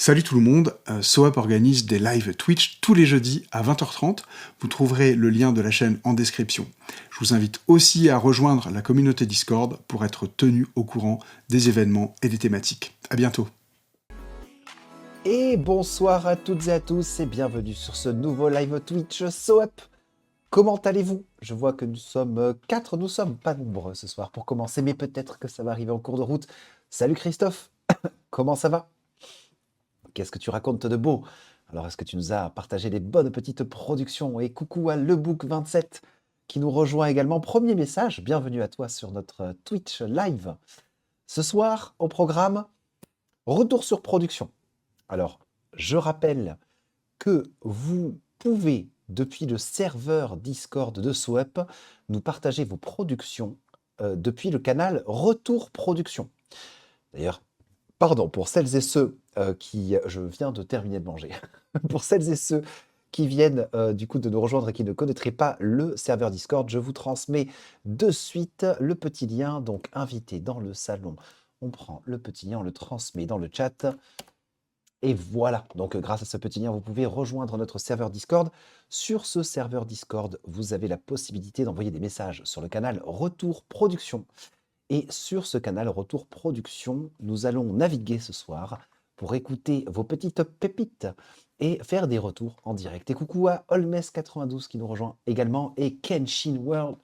Salut tout le monde, SoUp organise des lives Twitch tous les jeudis à 20h30. Vous trouverez le lien de la chaîne en description. Je vous invite aussi à rejoindre la communauté Discord pour être tenu au courant des événements et des thématiques. À bientôt. Et bonsoir à toutes et à tous et bienvenue sur ce nouveau live Twitch SoUp. Comment allez-vous? Je vois que nous sommes 4, nous sommes pas nombreux ce soir pour commencer, mais peut-être que ça va arriver en cours de route. Salut Christophe, comment ça va? Qu'est-ce que tu racontes de beau? Alors est-ce que tu nous as partagé des bonnes petites productions? Et coucou à LeBook27 qui nous rejoint également. Premier message, bienvenue à toi sur notre Twitch live. Ce soir, au programme, retour sur production. Alors, je rappelle que vous pouvez, depuis le serveur Discord de SoUp, nous partager vos productions depuis le canal Retour Production. D'ailleurs, pardon, pour celles et ceux qui... Je viens de terminer de manger. Pour celles et ceux qui viennent du coup de nous rejoindre et qui ne connaîtraient pas le serveur Discord, je vous transmets de suite le petit lien, donc invité dans le salon. On prend le petit lien, on le transmet dans le chat. Et voilà, donc grâce à ce petit lien, vous pouvez rejoindre notre serveur Discord. Sur ce serveur Discord, vous avez la possibilité d'envoyer des messages sur le canal Retour Production. Et sur ce canal Retour Production, nous allons naviguer ce soir pour écouter vos petites pépites et faire des retours en direct. Et coucou à Holmes92 qui nous rejoint également et Kenshin World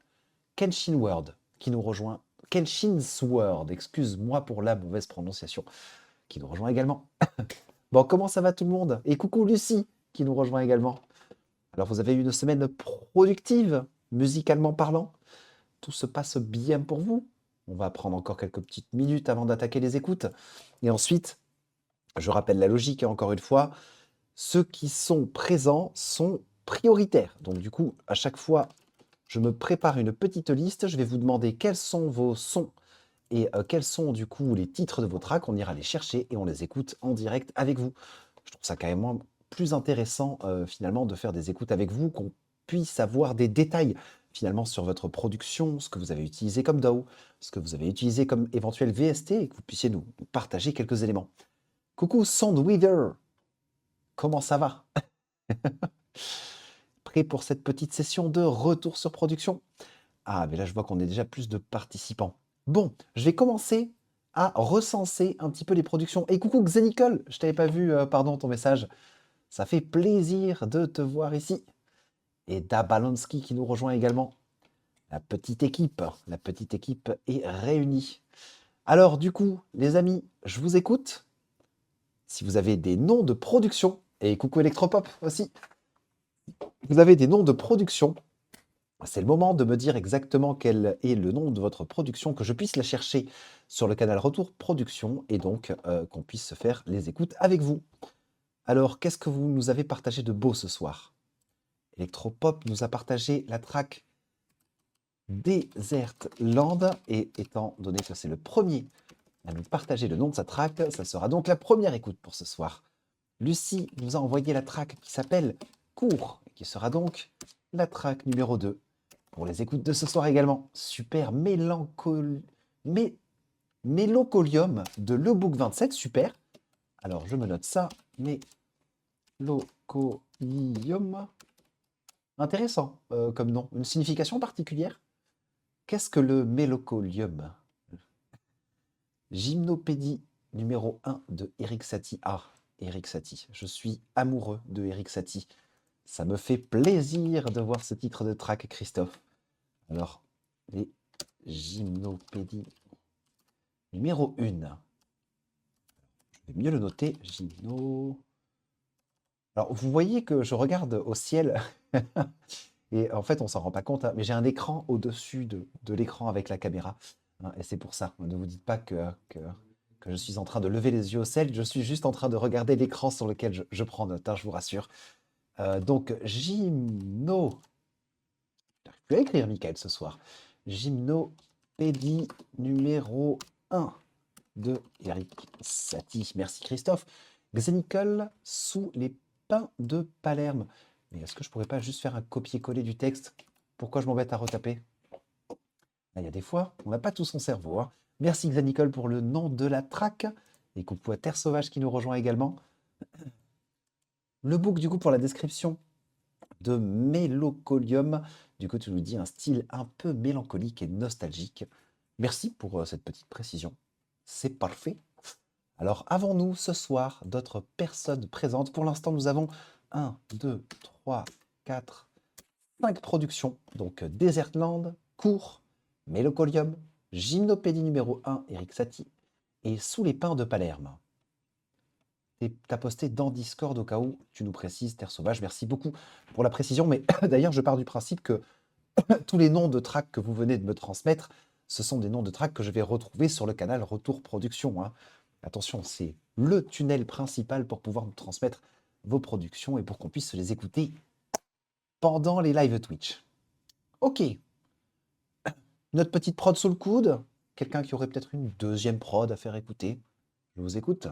qui nous rejoint. Kenshin's World, excuse-moi pour la mauvaise prononciation, qui nous rejoint également. Bon, comment ça va tout le monde? Et coucou Lucie, qui nous rejoint également. Alors, vous avez eu une semaine productive, musicalement parlant. Tout se passe bien pour vous. On va prendre encore quelques petites minutes avant d'attaquer les écoutes. Et ensuite, je rappelle la logique, et encore une fois, ceux qui sont présents sont prioritaires. Donc du coup, à chaque fois, je me prépare une petite liste. Je vais vous demander quels sont vos sons et quels sont du coup les titres de vos tracks. On ira les chercher et on les écoute en direct avec vous. Je trouve ça quand même plus intéressant finalement de faire des écoutes avec vous, qu'on puisse avoir des détails finalement sur votre production, ce que vous avez utilisé comme DAW, ce que vous avez utilisé comme éventuel VST et que vous puissiez nous partager quelques éléments. Coucou Soundweaver, comment ça va? Prêt pour cette petite session de retour sur production? Ah, mais là je vois qu'on est déjà plus de participants. Bon, je vais commencer à recenser un petit peu les productions. Et coucou Xenicol, je t'avais pas vu, pardon, ton message. Ça fait plaisir de te voir ici. Et Dabalonsky qui nous rejoint également. La petite équipe est réunie. Alors du coup, les amis, je vous écoute. Si vous avez des noms de production, et coucou Electropop aussi, vous avez des noms de production, c'est le moment de me dire exactement quel est le nom de votre production, que je puisse la chercher sur le canal Retour Production et donc qu'on puisse se faire les écoutes avec vous. Alors, qu'est-ce que vous nous avez partagé de beau ce soir? Electropop nous a partagé la track Desert Land et étant donné que c'est le premier à nous partager le nom de sa track, ça sera donc la première écoute pour ce soir. Lucie nous a envoyé la track qui s'appelle Cours, qui sera donc la track numéro 2 pour les écoutes de ce soir également. Super Mélocolium de LeBook27, super. Alors je me note ça, Mélocolium. Intéressant comme nom, une signification particulière. Qu'est-ce que le mélocolium? Gymnopédie numéro 1 de Eric Satie. Ah, Eric Satie, je suis amoureux de Eric Satie. Ça me fait plaisir de voir ce titre de track, Christophe. Alors, les gymnopédies numéro 1. Je vais mieux le noter. Alors, vous voyez que je regarde au ciel et en fait, on s'en rend pas compte, hein, mais j'ai un écran au-dessus de l'écran avec la caméra. Hein, et c'est pour ça. Ne vous dites pas que je suis en train de lever les yeux au ciel. Je suis juste en train de regarder l'écran sur lequel je prends note, hein, je vous rassure. Donc, gymno. Je n'arrive plus à écrire, Michael, ce soir. Gymnopédie numéro 1 de Eric Satie. Merci, Christophe. Xenicol sous les pins de Palerme. Mais est-ce que je pourrais pas juste faire un copier-coller du texte? Pourquoi je m'embête à retaper? Là, il y a des fois, on n'a pas tout son cerveau. Hein. Merci Xenicol pour le nom de la track. Et coucou à Terre Sauvage qui nous rejoint également. Le book, du coup, pour la description de Mélocolium. Du coup, tu nous dis un style un peu mélancolique et nostalgique. Merci pour cette petite précision. C'est parfait. Alors, avons-nous ce soir d'autres personnes présentes? Pour l'instant, nous avons 1, 2, 3, 4, 5 productions. Donc, Desertland, Cours, Mélocolium, Gymnopédie numéro 1, Eric Satie, et Sous les pins de Palerme. Tu as posté dans Discord au cas où tu nous précises, Terre Sauvage. Merci beaucoup pour la précision. Mais d'ailleurs, je pars du principe que tous les noms de tracks que vous venez de me transmettre, ce sont des noms de tracks que je vais retrouver sur le canal Retour Production. Hein. Attention, c'est le tunnel principal pour pouvoir nous transmettre vos productions et pour qu'on puisse les écouter pendant les lives Twitch. Ok. Notre petite prod sous le coude. Quelqu'un qui aurait peut-être une deuxième prod à faire écouter. Je vous écoute.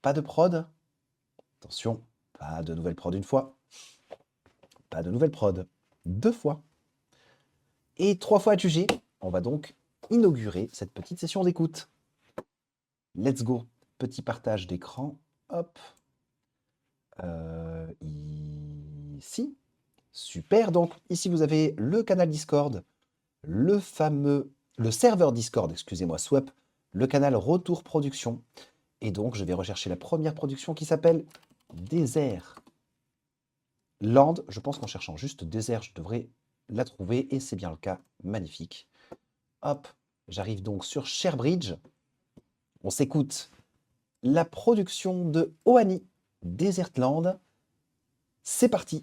Pas de prod. Attention, pas de nouvelle prod une fois. Pas de nouvelle prod 2 fois. Et 3 fois adjugé. On va donc inaugurer cette petite session d'écoute. Let's go. Petit partage d'écran. Hop. Ici. Super. Donc, ici, vous avez le canal Discord, le serveur Discord, excusez-moi, Swap, le canal Retour Production. Et donc, je vais rechercher la première production qui s'appelle Désert Land. Je pense qu'en cherchant juste Désert, je devrais la trouver. Et c'est bien le cas. Magnifique. Hop, j'arrive donc sur Sharebridge. On s'écoute la production de Ohani, Desertland. C'est parti.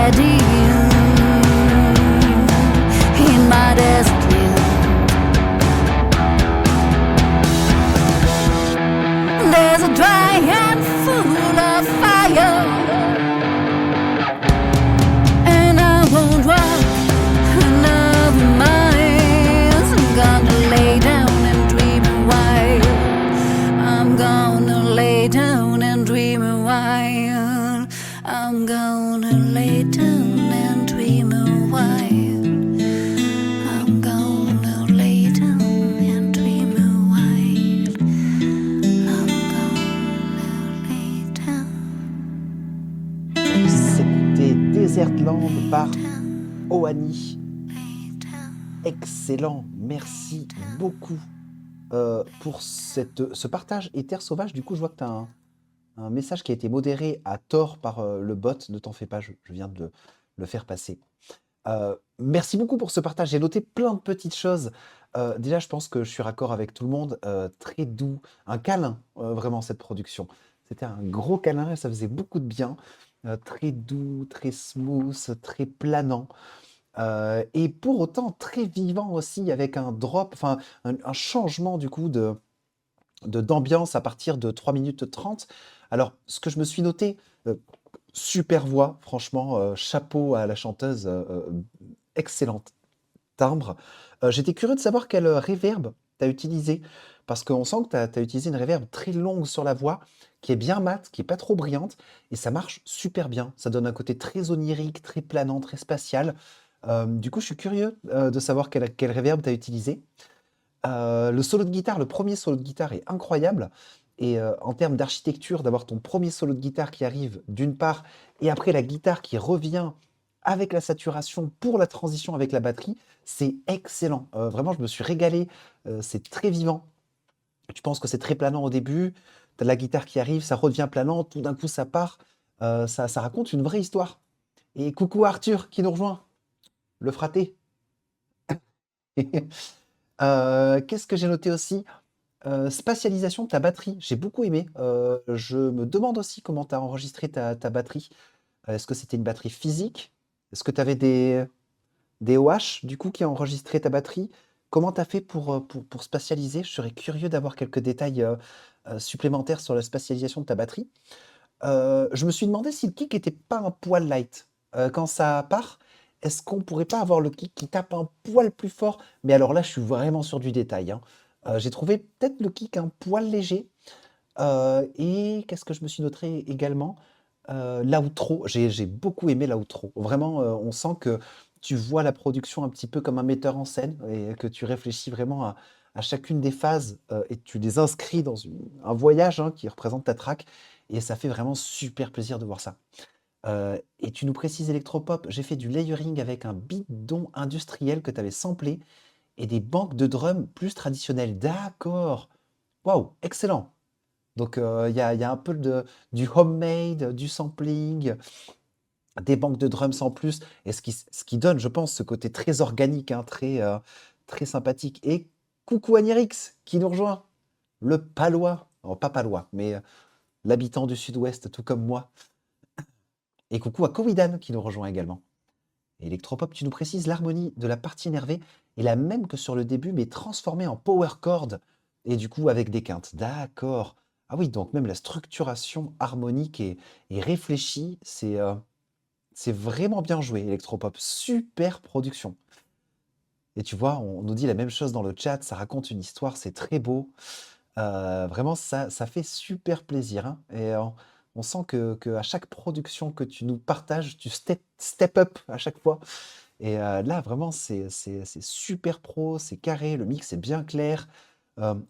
already in my destiny. There's a dry hand full of fire, and I won't walk another mile. I'm gonna lay down and dream a while. I'm gonna lay down and dream a while. I'm gonna lay down and dream a while. I'm gonna lay down and dream a while. I'm gonna lay down, C'était Desertland par Oani. lay down. Excellent, merci beaucoup pour ce partage. Et Terre Sauvage, du coup, je vois que tu as un message qui a été modéré à tort par le bot. Ne t'en fais pas, je viens de le faire passer. Merci beaucoup pour ce partage. J'ai noté plein de petites choses. Déjà, je pense que je suis raccord avec tout le monde. Très doux, un câlin, vraiment, cette production. C'était un gros câlin et ça faisait beaucoup de bien. Très doux, très smooth, très planant. Et pour autant, très vivant aussi, avec un drop, enfin, un changement du coup d'ambiance à partir de 3 minutes 30. Alors, ce que je me suis noté, super voix, franchement, chapeau à la chanteuse, excellente timbre. J'étais curieux de savoir quel reverb tu as utilisé, parce qu'on sent que tu as utilisé une reverb très longue sur la voix, qui est bien mate, qui est pas trop brillante, et ça marche super bien. Ça donne un côté très onirique, très planant, très spatial. Du coup, je suis curieux de savoir quel reverb tu as utilisé. Le solo de guitare, le premier solo de guitare est incroyable. Et en termes d'architecture, d'avoir ton premier solo de guitare qui arrive d'une part, et après la guitare qui revient avec la saturation pour la transition avec la batterie, c'est excellent. Vraiment, je me suis régalé. C'est très vivant. Tu penses que c'est très planant au début, tu as la guitare qui arrive, ça redevient planant, tout d'un coup ça part. Ça raconte une vraie histoire. Et coucou Arthur qui nous rejoint, le fraté. Qu'est-ce que j'ai noté aussi? Spatialisation de ta batterie, j'ai beaucoup aimé. Je me demande aussi comment tu as enregistré ta batterie. Est-ce que c'était une batterie physique? Est-ce que tu avais des OH du coup qui ont enregistré ta batterie? Comment tu as fait pour spatialiser? Je serais curieux d'avoir quelques détails supplémentaires sur la spatialisation de ta batterie. Je me suis demandé si le kick était pas un poil light. Quand ça part, est-ce qu'on pourrait pas avoir le kick qui tape un poil plus fort? Mais alors là, je suis vraiment sur du détail, hein. J'ai trouvé peut-être le kick un poil léger. Et qu'est-ce que je me suis noté également? L'outro, j'ai beaucoup aimé l'outro. Vraiment, on sent que tu vois la production un petit peu comme un metteur en scène et que tu réfléchis vraiment à chacune des phases, et tu les inscris dans un voyage, hein, qui représente ta track et ça fait vraiment super plaisir de voir ça. Et tu nous précises Electropop, j'ai fait du layering avec un bidon industriel que tu avais samplé et des banques de drums plus traditionnelles. D'accord! Waouh, excellent! Donc, il y a un peu du homemade, du sampling, des banques de drums en plus, et ce qui donne, je pense, ce côté très organique, hein, très sympathique. Et coucou Anirix qui nous rejoint, le palois, oh, pas palois, mais l'habitant du sud-ouest, tout comme moi. Et coucou à Kowidan qui nous rejoint également. Et Electropop, tu nous précises, l'harmonie de la partie énervée est la même que sur le début, mais transformée en power chord, et du coup avec des quintes. D'accord. Ah oui, donc même la structuration harmonique est réfléchie, c'est vraiment bien joué, Electropop. Super production. Et tu vois, on nous dit la même chose dans le chat, ça raconte une histoire, c'est très beau. Vraiment, ça fait super plaisir, hein. Et on sent que à chaque production que tu nous partages, tu step up à chaque fois. Et là, vraiment, c'est super pro, c'est carré, le mix est bien clair.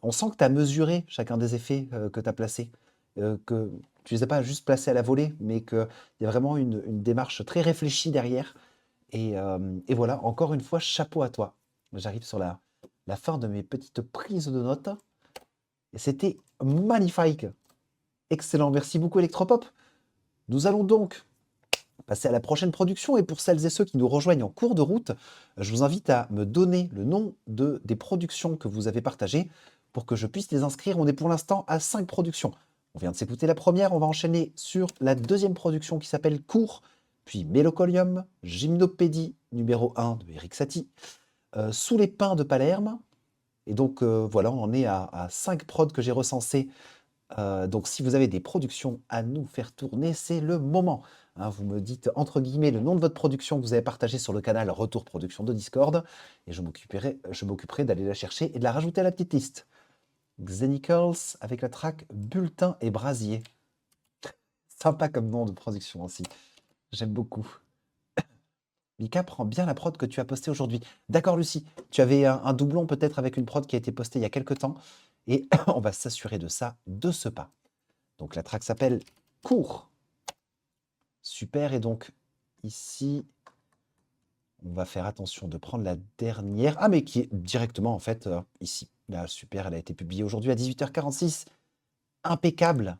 On sent que tu as mesuré chacun des effets que tu as placés, que tu les as pas juste placés à la volée, mais qu'il y a vraiment une démarche très réfléchie derrière. Et voilà, encore une fois, chapeau à toi. J'arrive sur la fin de mes petites prises de notes. Et c'était magnifique. Excellent. Merci beaucoup, Electropop. Nous allons donc passer à la prochaine production. Et pour celles et ceux qui nous rejoignent en cours de route, je vous invite à me donner le nom des productions que vous avez partagées pour que je puisse les inscrire. On est pour l'instant à 5 productions. On vient de s'écouter la première. On va enchaîner sur la deuxième production qui s'appelle Cours, puis Mélocolium, Gymnopédie numéro 1 de Eric Satie, Sous les pins de Palerme. Et donc voilà, on en est à 5 prods que j'ai recensés. Donc si vous avez des productions à nous faire tourner, c'est le moment. Hein. Vous me dites entre guillemets le nom de votre production que vous avez partagé sur le canal Retour Production de Discord, et je m'occuperai d'aller la chercher et de la rajouter à la petite liste. Xenicles avec la track Bulletin et Brasier. Sympa comme nom de production aussi. J'aime beaucoup. Mika prend bien la prod que tu as postée aujourd'hui. D'accord, Lucie. Tu avais un doublon peut-être avec une prod qui a été postée il y a quelques temps. Et on va s'assurer de ça de ce pas. Donc la track s'appelle Cours. Super. Et donc ici, on va faire attention de prendre la dernière. Ah, mais qui est directement en fait ici. Là, super. Elle a été publiée aujourd'hui à 18h46. Impeccable.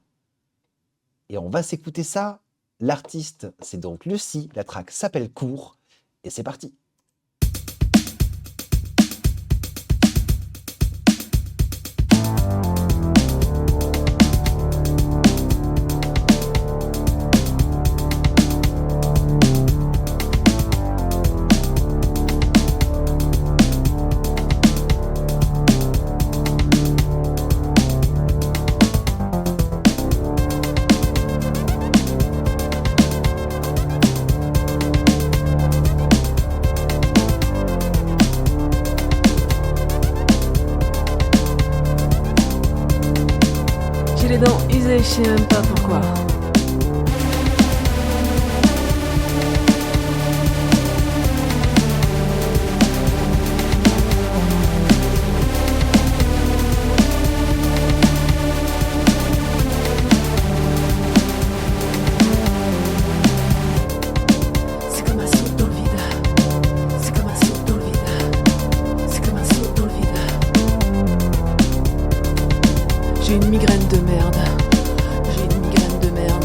Et on va s'écouter ça. L'artiste, c'est donc Lucie. La track s'appelle Cours. Et c'est parti. J'ai les dents usées, je sais même pas pourquoi. C'est comme un saut dans le vide. C'est comme un saut dans le vide. C'est comme un saut dans le vide. J'ai une migraine de merde. J'ai une migraine de merde.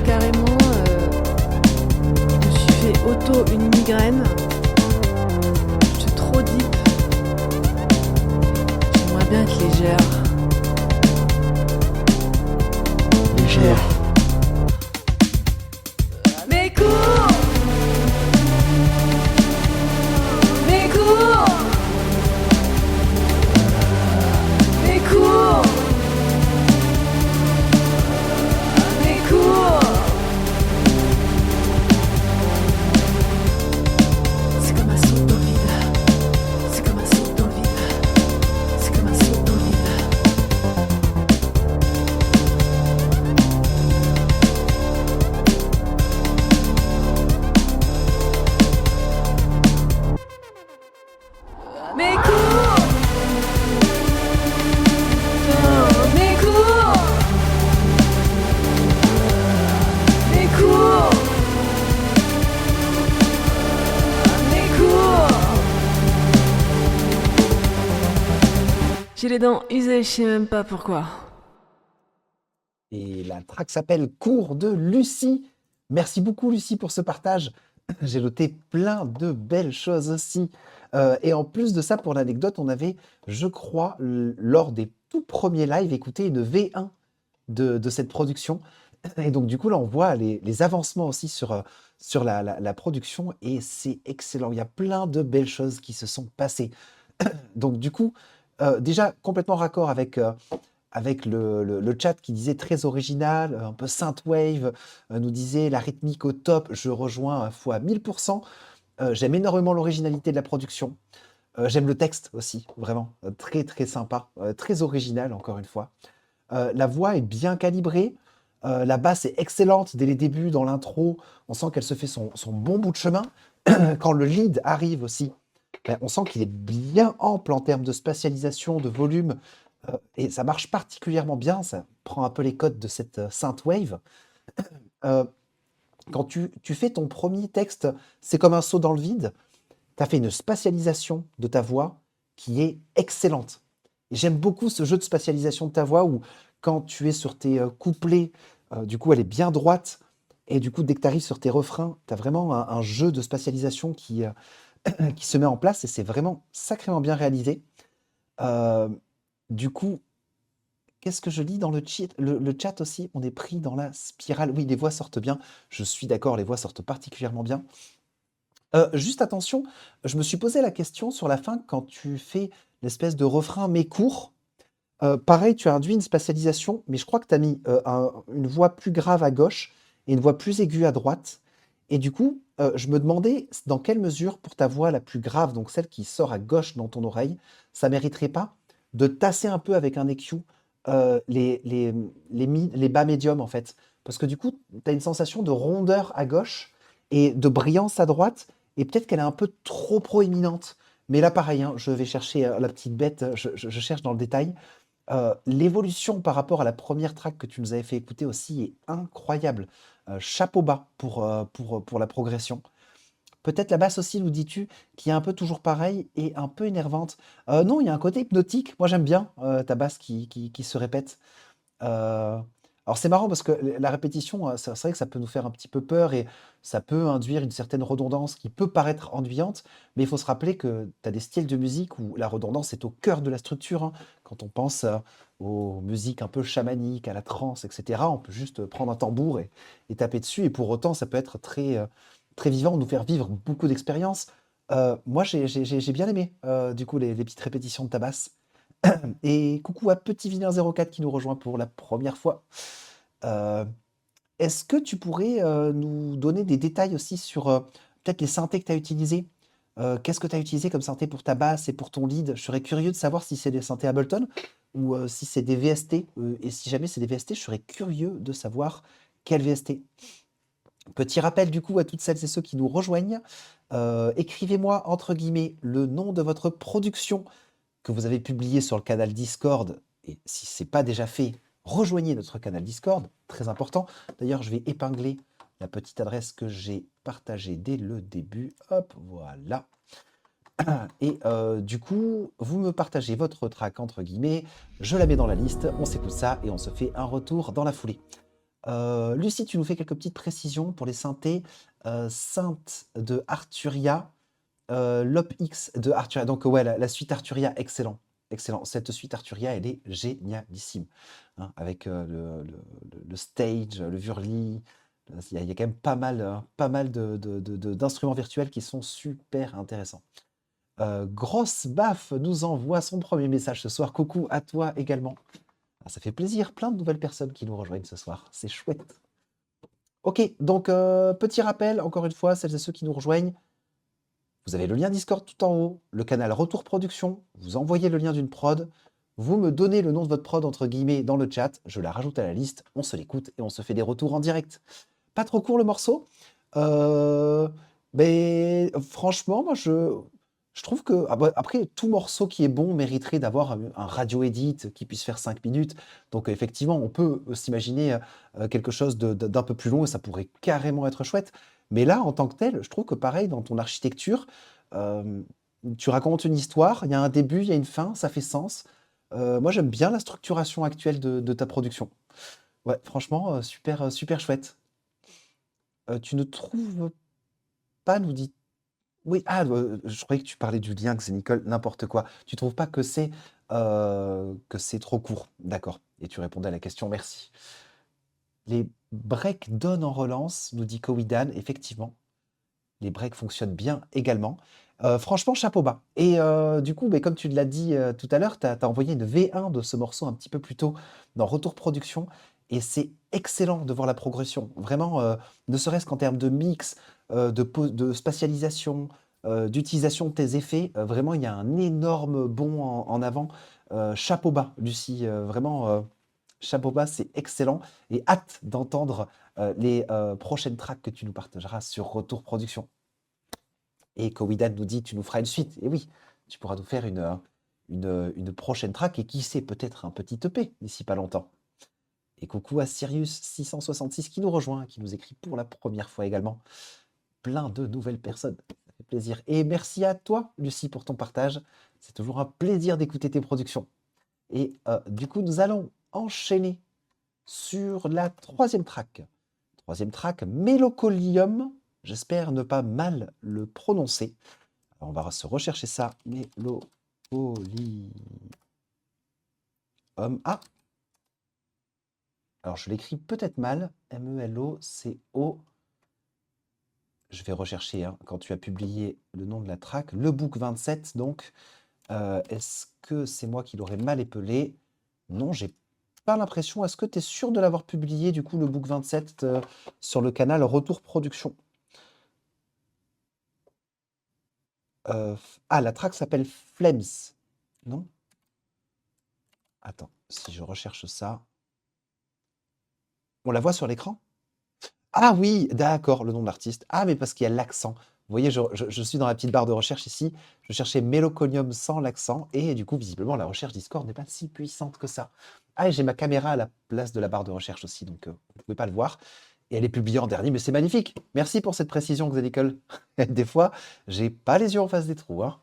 Carrément, je me suis fait auto une migraine. Je suis trop deep. J'aimerais bien être légère. Légère. Mes cours, mes cours, mes cours, mes cours. C'est comme un saut dans le vide. C'est comme un saut dans le vide. C'est comme un saut dans le vide. Mes cours, mes cours, mes cours, mes cours. J'ai les dents usées, je sais même pas pourquoi. Et la track s'appelle Cours de Lucie. Merci beaucoup, Lucie, pour ce partage. J'ai noté plein de belles choses aussi. Et en plus de ça, pour l'anecdote, on avait, je crois, lors des tout premiers lives, écouté une V1 de cette production. Et donc, du coup, là, on voit les avancements aussi sur la production. Et c'est excellent. Il y a plein de belles choses qui se sont passées. Donc, du coup, déjà, complètement raccord avec le chat qui disait très original, un peu synthwave, nous disait la rythmique au top, je rejoins fois 1000%. J'aime énormément l'originalité de la production. J'aime le texte aussi, vraiment, très très sympa, très original encore une fois. La voix est bien calibrée, la basse est excellente dès les débuts, dans l'intro, on sent qu'elle se fait son bon bout de chemin. Quand le lead arrive aussi, on sent qu'il est bien ample en termes de spatialisation, de volume, et ça marche particulièrement bien, ça prend un peu les codes de cette synthwave. Quand tu fais ton premier texte, c'est comme un saut dans le vide, tu as fait une spatialisation de ta voix qui est excellente. Et j'aime beaucoup ce jeu de spatialisation de ta voix où quand tu es sur tes couplets, du coup elle est bien droite, Et du coup, dès que tu arrives sur tes refrains, tu as vraiment un jeu de spatialisation qui se met en place et c'est vraiment sacrément bien réalisé. Euh, du coup, qu'est-ce que je lis dans le chat aussi? On est pris dans la spirale. Oui, les voix sortent bien. Je suis d'accord, les voix sortent particulièrement bien. Juste attention, je me suis posé la question sur la fin quand tu fais l'espèce de refrain mais court. Pareil, tu as induit une spatialisation, mais je crois que tu as mis une voix plus grave à gauche et une voix plus aiguë à droite. Et du coup, je me demandais dans quelle mesure, pour ta voix la plus grave, donc celle qui sort à gauche dans ton oreille, ça mériterait pas de tasser un peu avec un EQ les bas médiums, en fait. Parce que du coup, tu as une sensation de rondeur à gauche et de brillance à droite, et peut-être qu'elle est un peu trop proéminente. Mais là, pareil, hein, je vais chercher la petite bête, je cherche dans le détail. L'évolution par rapport à la première track que tu nous avais fait écouter aussi est incroyable. Chapeau bas pour la progression. Peut-être la basse aussi, nous dis-tu, qui est un peu toujours pareil et un peu énervante. Non, il y a un côté hypnotique. Moi, j'aime bien ta basse qui se répète. Euh, alors c'est marrant parce que la répétition, c'est vrai que ça peut nous faire un petit peu peur et ça peut induire une certaine redondance qui peut paraître ennuyante, mais il faut se rappeler que tu as des styles de musique où la redondance est au cœur de la structure, hein. Quand on pense aux musiques un peu chamaniques, à la trance, etc., on peut juste prendre un tambour et taper dessus, et pour autant ça peut être très vivant, nous faire vivre beaucoup d'expériences. Moi j'ai bien aimé du coup les petites répétitions de ta basse. Et coucou à Petit Vilain 04 qui nous rejoint pour la première fois. Euh, Est-ce que tu pourrais nous donner des détails aussi sur peut-être les synthés que tu as utilisés? Qu'est-ce que tu as utilisé comme synthé pour ta basse et pour ton lead? Je serais curieux de savoir si c'est des synthés Ableton ou si c'est des VST. Et si jamais c'est des VST, je serais curieux de savoir quel VST. Petit rappel du coup à toutes celles et ceux qui nous rejoignent. Écrivez-moi entre guillemets le nom de votre production que vous avez publié sur le canal Discord, et si ce n'est pas déjà fait, rejoignez notre canal Discord, très important. D'ailleurs, je vais épingler la petite adresse que j'ai partagée dès le début. Hop, voilà. Et du coup, vous me partagez votre track entre guillemets, je la mets dans la liste, on s'écoute ça et on se fait un retour dans la foulée. Lucie, tu nous fais quelques petites précisions pour les synthés. Synth de Arturia, l'OpX de Arturia. Donc ouais, la suite Arturia, excellent. Excellent. Cette suite Arturia, elle est génialissime. Hein, avec le stage, le Wurli. Il y a quand même pas mal d'instruments virtuels qui sont super intéressants. Grosse Baffe nous envoie son premier message ce soir. Coucou à toi également. Ah, ça fait plaisir, plein de nouvelles personnes qui nous rejoignent ce soir. C'est chouette. Ok, donc petit rappel, encore une fois, celles et ceux qui nous rejoignent, vous avez le lien Discord tout en haut, le canal Retour Production, vous envoyez le lien d'une prod, vous me donnez le nom de votre prod entre guillemets dans le chat, je la rajoute à la liste, on se l'écoute et on se fait des retours en direct. Pas trop court le morceau, mais franchement, moi je trouve que après tout morceau qui est bon mériterait d'avoir un radio edit qui puisse faire 5 minutes. Donc effectivement, on peut s'imaginer quelque chose d'un peu plus long et ça pourrait carrément être chouette. Mais là, en tant que tel, je trouve que pareil, dans ton architecture, euh, tu racontes une histoire, il y a un début, il y a une fin, ça fait sens. Moi, j'aime bien la structuration actuelle de ta production. Ouais, franchement, super chouette. Tu ne trouves pas, nous dit. Oui, je croyais que tu parlais du lien, que c'est Nicole, n'importe quoi. Tu trouves pas que c'est trop court? D'accord. Et tu répondais à la question, merci. Les breaks donnent en relance, nous dit Kowidan, effectivement. Les breaks fonctionnent bien également. Franchement, chapeau bas. Et du coup, comme tu l'as dit tout à l'heure, tu as envoyé une V1 de ce morceau un petit peu plus tôt dans Retour Production. Et c'est excellent de voir la progression. Vraiment, ne serait-ce qu'en termes de mix, de spatialisation, d'utilisation de tes effets, vraiment, il y a un énorme bond en avant. Chapeau bas, Lucie. Vraiment, chapeau bas, c'est excellent. Et hâte d'entendre les prochaines tracks que tu nous partageras sur Retour Production. Et Kowidan nous dit, tu nous feras une suite. Et oui, tu pourras nous faire une prochaine track et qui sait, peut-être un petit EP d'ici pas longtemps. Et coucou à Sirius666 qui nous rejoint, qui nous écrit pour la première fois également. Plein de nouvelles personnes, ça fait plaisir. Et merci à toi, Lucie, pour ton partage. C'est toujours un plaisir d'écouter tes productions. Et du coup, nous allons enchaîner sur la troisième track. Troisième track, Mélocolium. J'espère ne pas mal le prononcer. Alors, on va se rechercher ça. Mélocolium. Ah, alors je l'écris peut-être mal. M-E-L-O-C-O. Je vais rechercher hein, quand tu as publié le nom de la track. Le Book 27, donc. Est-ce que c'est moi qui l'aurais mal épelé? Non, j'ai pas l'impression. Est-ce que tu es sûr de l'avoir publié, du coup, le Book 27 sur le canal Retour Production? La track s'appelle Flames. Non? Attends, si je recherche ça. On la voit sur l'écran? Ah oui, d'accord, le nom de l'artiste. Ah, mais parce qu'il y a l'accent. Vous voyez, je suis dans la petite barre de recherche ici. Je cherchais Méloconium sans l'accent. Et du coup, visiblement, la recherche Discord n'est pas si puissante que ça. Ah, et j'ai ma caméra à la place de la barre de recherche aussi, donc vous ne pouvez pas le voir. Et elle est publiée en dernier, mais c'est magnifique. Merci pour cette précision, Xenicol. Des fois, j'ai pas les yeux en face des trous. Hein.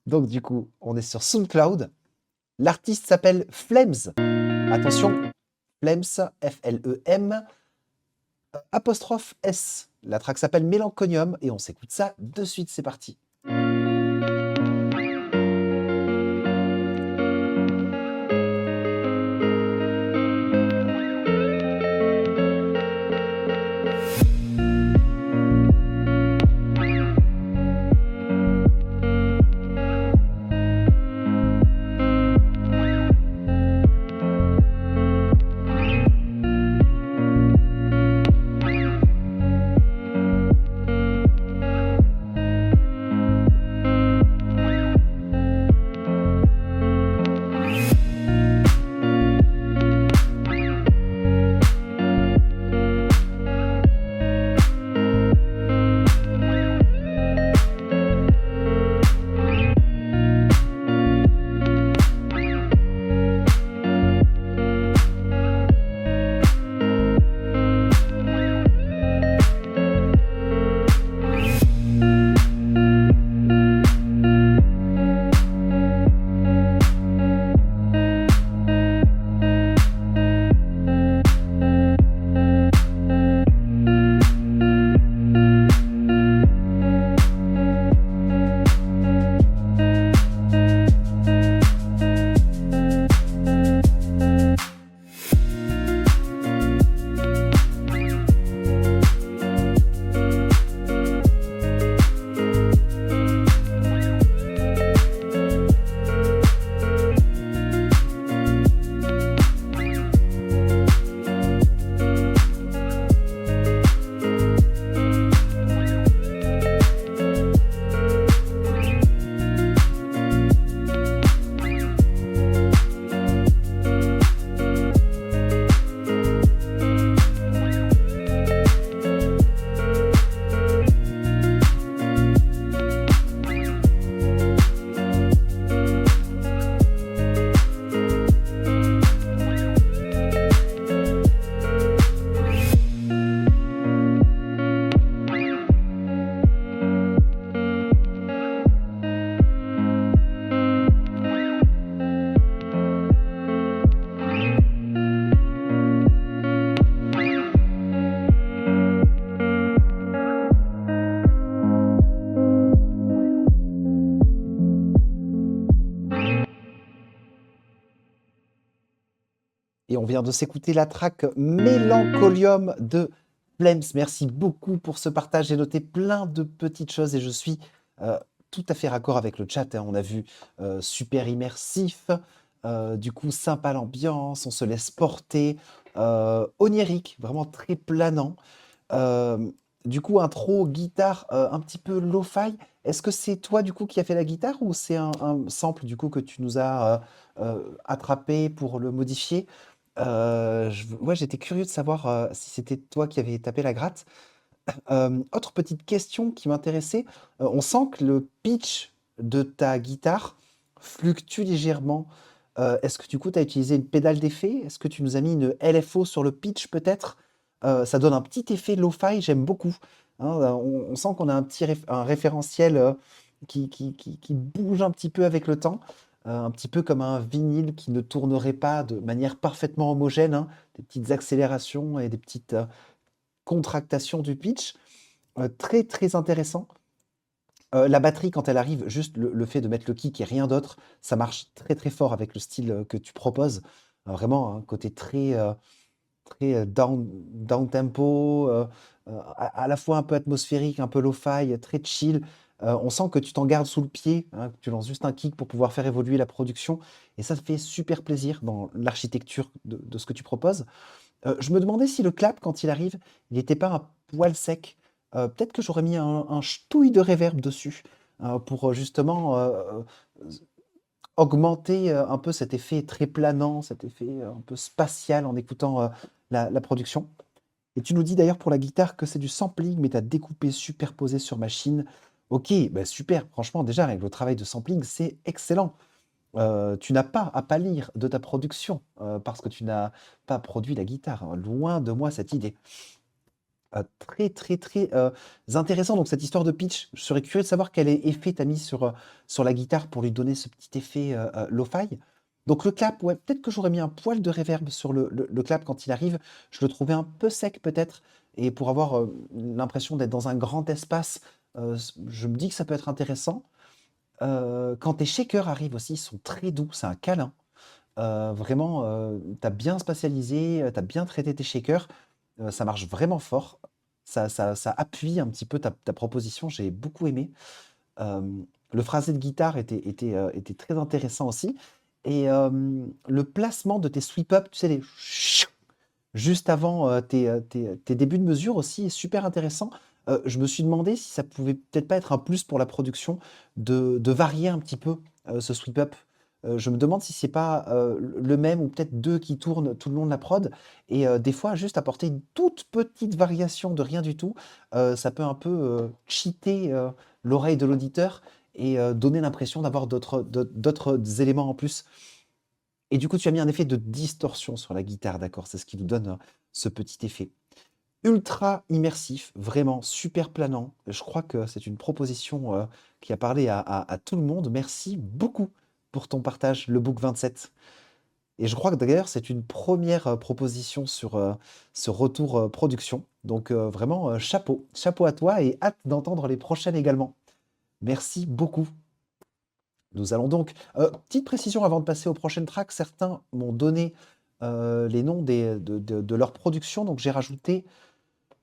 Donc, du coup, on est sur SoundCloud. L'artiste s'appelle Flames. Attention, Flames, F-L-E-M, apostrophe S. La track s'appelle Mélanconium et on s'écoute ça de suite, c'est parti. Et on vient de s'écouter la track Mélancolium de Flames. Merci beaucoup pour ce partage. J'ai noté plein de petites choses et je suis tout à fait raccord avec le chat. Hein. On a vu super immersif, du coup sympa l'ambiance, on se laisse porter, onirique, vraiment très planant. Du coup, intro, guitare un petit peu lo-fi. Est-ce que c'est toi du coup qui a fait la guitare ou c'est un sample du coup que tu nous as attrapé pour le modifier? Ouais, j'étais curieux de savoir si c'était toi qui avais tapé la gratte. Autre petite question qui m'intéressait, on sent que le pitch de ta guitare fluctue légèrement. Est-ce que du coup, tu as utilisé une pédale d'effet? Est-ce que tu nous as mis une LFO sur le pitch peut-être? Ça donne un petit effet lo-fi, j'aime beaucoup. Hein, on sent qu'on a un référentiel qui bouge un petit peu avec le temps. un petit peu comme un vinyle qui ne tournerait pas de manière parfaitement homogène, hein, des petites accélérations et des petites contractations du pitch. Très, très intéressant. La batterie, quand elle arrive, juste le fait de mettre le kick et rien d'autre, ça marche très, très fort avec le style que tu proposes. Vraiment, un côté très down tempo, à la fois un peu atmosphérique, un peu lo-fi, très chill. On sent que tu t'en gardes sous le pied, hein, que tu lances juste un kick pour pouvoir faire évoluer la production. Et ça fait super plaisir dans l'architecture de ce que tu proposes. Je me demandais si le clap, quand il arrive, il n'était pas un poil sec. Peut-être que j'aurais mis un ch'touille de reverb dessus pour justement augmenter un peu cet effet très planant, cet effet un peu spatial en écoutant la production. Et tu nous dis d'ailleurs pour la guitare que c'est du sampling, mais tu as découpé, superposé sur machine. Ok, bah super, franchement, déjà, avec le travail de sampling, c'est excellent. Tu n'as pas à pâlir de ta production parce que tu n'as pas produit la guitare, hein. Loin de moi cette idée. Très, très, très intéressant. Donc, cette histoire de pitch, je serais curieux de savoir quel effet tu as mis sur la guitare pour lui donner ce petit effet lo-fi. Donc, le clap, ouais, peut-être que j'aurais mis un poil de reverb sur le clap quand il arrive. Je le trouvais un peu sec, peut-être. Et pour avoir l'impression d'être dans un grand espace, je me dis que ça peut être intéressant. Quand tes shakers arrivent aussi, ils sont très doux, c'est un câlin. Vraiment, tu as bien spatialisé, tu as bien traité tes shakers, ça marche vraiment fort. Ça appuie un petit peu ta proposition, j'ai beaucoup aimé. Le phrasé de guitare était très intéressant aussi et le placement de tes sweep-up, tu sais, les juste avant tes débuts de mesure aussi est super intéressant. Je me suis demandé si ça pouvait peut-être pas être un plus pour la production de varier un petit peu ce sweep-up. Je me demande si c'est pas le même ou peut-être deux qui tournent tout le long de la prod. Et des fois, juste apporter une toute petite variation de rien du tout, ça peut un peu cheater l'oreille de l'auditeur et donner l'impression d'avoir d'autres éléments en plus. Et du coup, tu as mis un effet de distorsion sur la guitare, d'accord? C'est ce qui nous donne ce petit effet. Ultra immersif, vraiment super planant. Je crois que c'est une proposition qui a parlé à tout le monde. Merci beaucoup pour ton partage, le Book 27. Et je crois que d'ailleurs, c'est une première proposition sur ce retour production. Donc vraiment, chapeau. Chapeau à toi et hâte d'entendre les prochaines également. Merci beaucoup. Nous allons donc petite précision avant de passer aux prochaines tracks, certains m'ont donné, les noms de leurs productions, donc j'ai rajouté,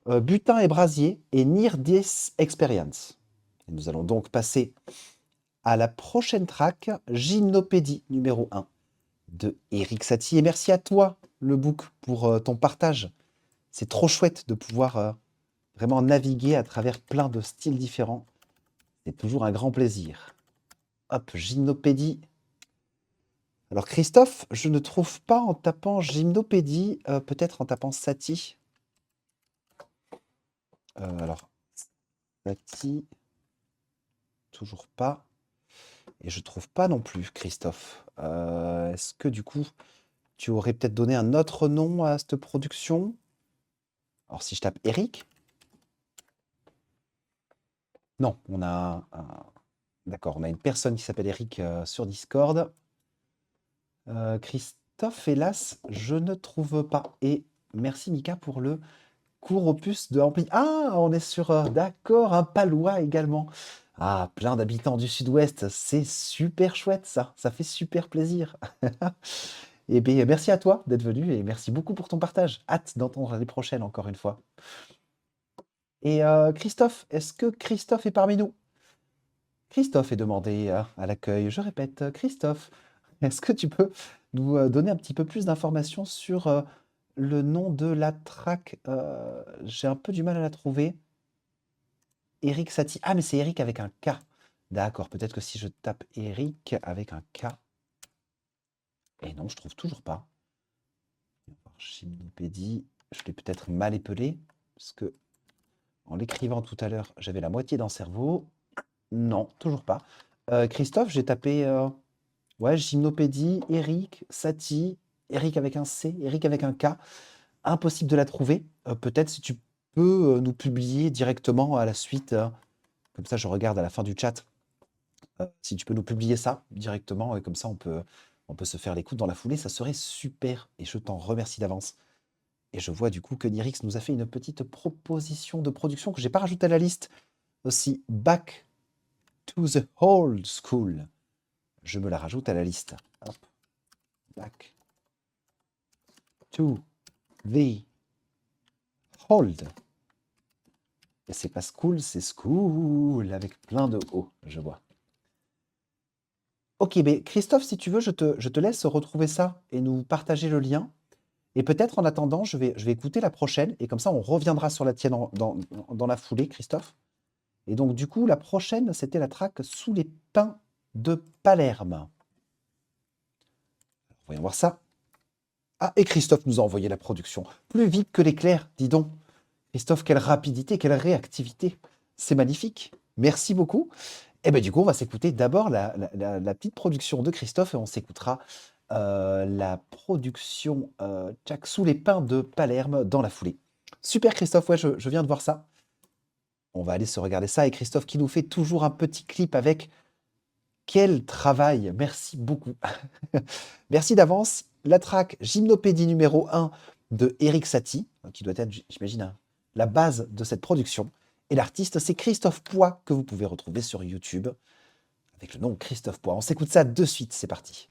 Butin et Brasier et Near Death Experience. Et nous allons donc passer à la prochaine track, Gymnopédie numéro 1 de Eric Satie et merci à toi, le Book, pour, ton partage. C'est trop chouette de pouvoir, vraiment naviguer à travers plein de styles différents. C'est toujours un grand plaisir. Hop, Gymnopédie. Alors Christophe, je ne trouve pas en tapant Gymnopédie, peut-être en tapant Satie. Alors, Satie, toujours pas. Et je trouve pas non plus Christophe. Est-ce que du coup, tu aurais peut-être donné un autre nom à cette production? Alors si je tape Eric? Non, on a d'accord, on a une personne qui s'appelle Eric sur Discord. Christophe, hélas, je ne trouve pas. Et merci Mika pour le court opus de Ampli. Ah, on est sur, d'accord, un Palois également. Ah, plein d'habitants du Sud-Ouest, c'est super chouette ça, ça fait super plaisir. Et bien, merci à toi d'être venu et merci beaucoup pour ton partage. Hâte d'entendre l'année prochaine encore une fois. Et Christophe, est-ce que Christophe est parmi nous? Christophe est demandé à l'accueil. Je répète, Christophe, est-ce que tu peux nous donner un petit peu plus d'informations sur le nom de la track? J'ai un peu du mal à la trouver. Eric Satie. Ah, mais c'est Eric avec un K. D'accord, peut-être que si je tape Eric avec un K. Et non, je trouve toujours pas. Gymnopédie. Je l'ai peut-être mal épelé, parce que en l'écrivant tout à l'heure, j'avais la moitié dans le cerveau. Non, toujours pas. Christophe, j'ai tapé ouais, Gymnopédie, Eric, Satie, Eric avec un C, Eric avec un K. Impossible de la trouver. Peut-être si tu peux nous publier directement à la suite. Comme ça, je regarde à la fin du chat Si tu peux nous publier ça directement, et comme ça on peut se faire l'écoute dans la foulée, ça serait super. Et je t'en remercie d'avance. Et je vois du coup que Nirix nous a fait une petite proposition de production que j'ai pas rajoutée à la liste. Aussi, Back to the Old School. Je me la rajoute à la liste. Hop. Back to the Old. Et c'est pas school, c'est school avec plein de O, je vois. Ok, mais Christophe, si tu veux, je te laisse retrouver ça et nous partager le lien. Et peut-être en attendant, je vais écouter la prochaine et comme ça, on reviendra sur la tienne dans la foulée, Christophe. Et donc, du coup, la prochaine, c'était la track Sous les pins de Palerme. Voyons voir ça. Ah, et Christophe nous a envoyé la production. Plus vite que l'éclair, dis donc. Christophe, quelle rapidité, quelle réactivité. C'est magnifique. Merci beaucoup. Et bien, du coup, on va s'écouter d'abord la petite production de Christophe et on s'écoutera la production Jack Sous les pins de Palerme dans la foulée. Super, Christophe. Ouais, je viens de voir ça. On va aller se regarder ça. Et Christophe qui nous fait toujours un petit clip avec quel travail. Merci beaucoup. Merci d'avance. La track Gymnopédie numéro 1 de Eric Satie, qui doit être, j'imagine, la base de cette production. Et l'artiste, c'est Christophe Poix, que vous pouvez retrouver sur YouTube, avec le nom Christophe Poix. On s'écoute ça de suite, c'est parti.